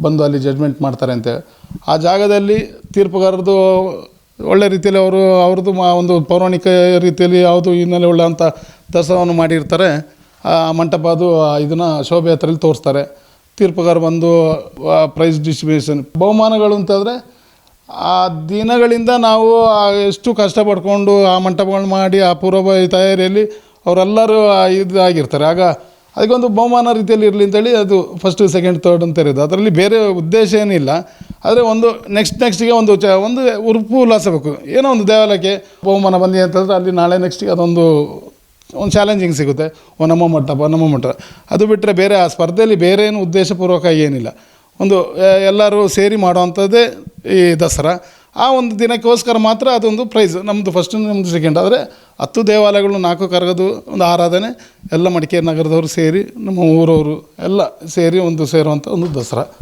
Speaker 3: ಬಂದು ಅಲ್ಲಿ ಜಡ್ಜ್ಮೆಂಟ್ ಮಾಡ್ತಾರೆ ಅಂತ. ಆ ಜಾಗದಲ್ಲಿ ತೀರ್ಪುಗಾರರದು ಒಳ್ಳೆ ರೀತಿಯಲ್ಲಿ ಅವ್ರದ್ದು ಒಂದು ಪೌರಾಣಿಕ ರೀತಿಯಲ್ಲಿ ಯಾವುದು ಹಿನ್ನೆಲೆ ಉಳ್ಳಂಥ ದಸರಾವನ್ನು ಮಾಡಿರ್ತಾರೆ. ಆ ಮಂಟಪ ಅದು ಇದನ್ನು ಶೋಭಾಯಾತ್ರೆಯಲ್ಲಿ ತೋರಿಸ್ತಾರೆ. ತೀರ್ಪುಗಾರ ಬಂದು ಪ್ರೈಸ್ ಡಿಸ್ಟ್ರಿಬ್ಯೂಷನ್ ಬಹುಮಾನಗಳು ಅಂತಂದರೆ ಆ ದಿನಗಳಿಂದ ನಾವು ಎಷ್ಟು ಕಷ್ಟಪಡ್ಕೊಂಡು ಆ ಮಂಟಪಗಳು ಮಾಡಿ ಆ ಪೂರ್ವಭಾವಿ ತಯಾರಿಯಲ್ಲಿ ಅವರೆಲ್ಲರೂ ಇದಾಗಿರ್ತಾರೆ. ಆಗ ಅದಕ್ಕೊಂದು ಬಹುಮಾನ ರೀತಿಯಲ್ಲಿ ಇರಲಿ ಅಂತೇಳಿ ಅದು ಫಸ್ಟ್ ಸೆಕೆಂಡ್ ಥರ್ಡ್ ಅಂತ ಇರೋದು. ಅದರಲ್ಲಿ ಬೇರೆ ಉದ್ದೇಶ ಏನಿಲ್ಲ. ಆದರೆ ಒಂದು ನೆಕ್ಸ್ಟಿಗೆ ಒಂದು ಉರುಪು ಉಲ್ಲಾಸ ಬೇಕು. ಏನೋ ಒಂದು ದೇವಾಲಯಕ್ಕೆ ಬಹುಮಾನ ಬಂದಿ ಅಂತಂದರೆ ಅಲ್ಲಿ ನಾಳೆ ನೆಕ್ಸ್ಟಿಗೆ ಅದೊಂದು ಚಾಲೆಂಜಿಂಗ್ ಸಿಗುತ್ತೆ. ನಮ್ಮ ಮಂಟಪ ಅದು ಬಿಟ್ಟರೆ ಬೇರೆ ಆ ಸ್ಪರ್ಧೆಯಲ್ಲಿ ಬೇರೆ ಏನು ಉದ್ದೇಶಪೂರ್ವಕ ಏನಿಲ್ಲ. ಒಂದು ಎಲ್ಲರೂ ಸೇರಿ ಮಾಡುವಂಥದ್ದೇ ಈ ದಸರಾ. ಆ ಒಂದು ದಿನಕ್ಕೋಸ್ಕರ ಮಾತ್ರ ಅದೊಂದು ಪ್ರೈಸ್ ನಮ್ಮದು ಫಸ್ಟ್ ನಮ್ಮದು ಸೆಕೆಂಡ್. ಆದರೆ 10 ದೇವಾಲಯಗಳು 4 ಕರಗದು ಒಂದು ಆರಾಧನೆ ಎಲ್ಲ ಮಡಿಕೇರಿ ನಗರದವರು ಸೇರಿ ನಮ್ಮ ಊರವರು ಎಲ್ಲ ಸೇರಿ ಒಂದು ಸೇರುವಂಥ ಒಂದು ದಸರಾ.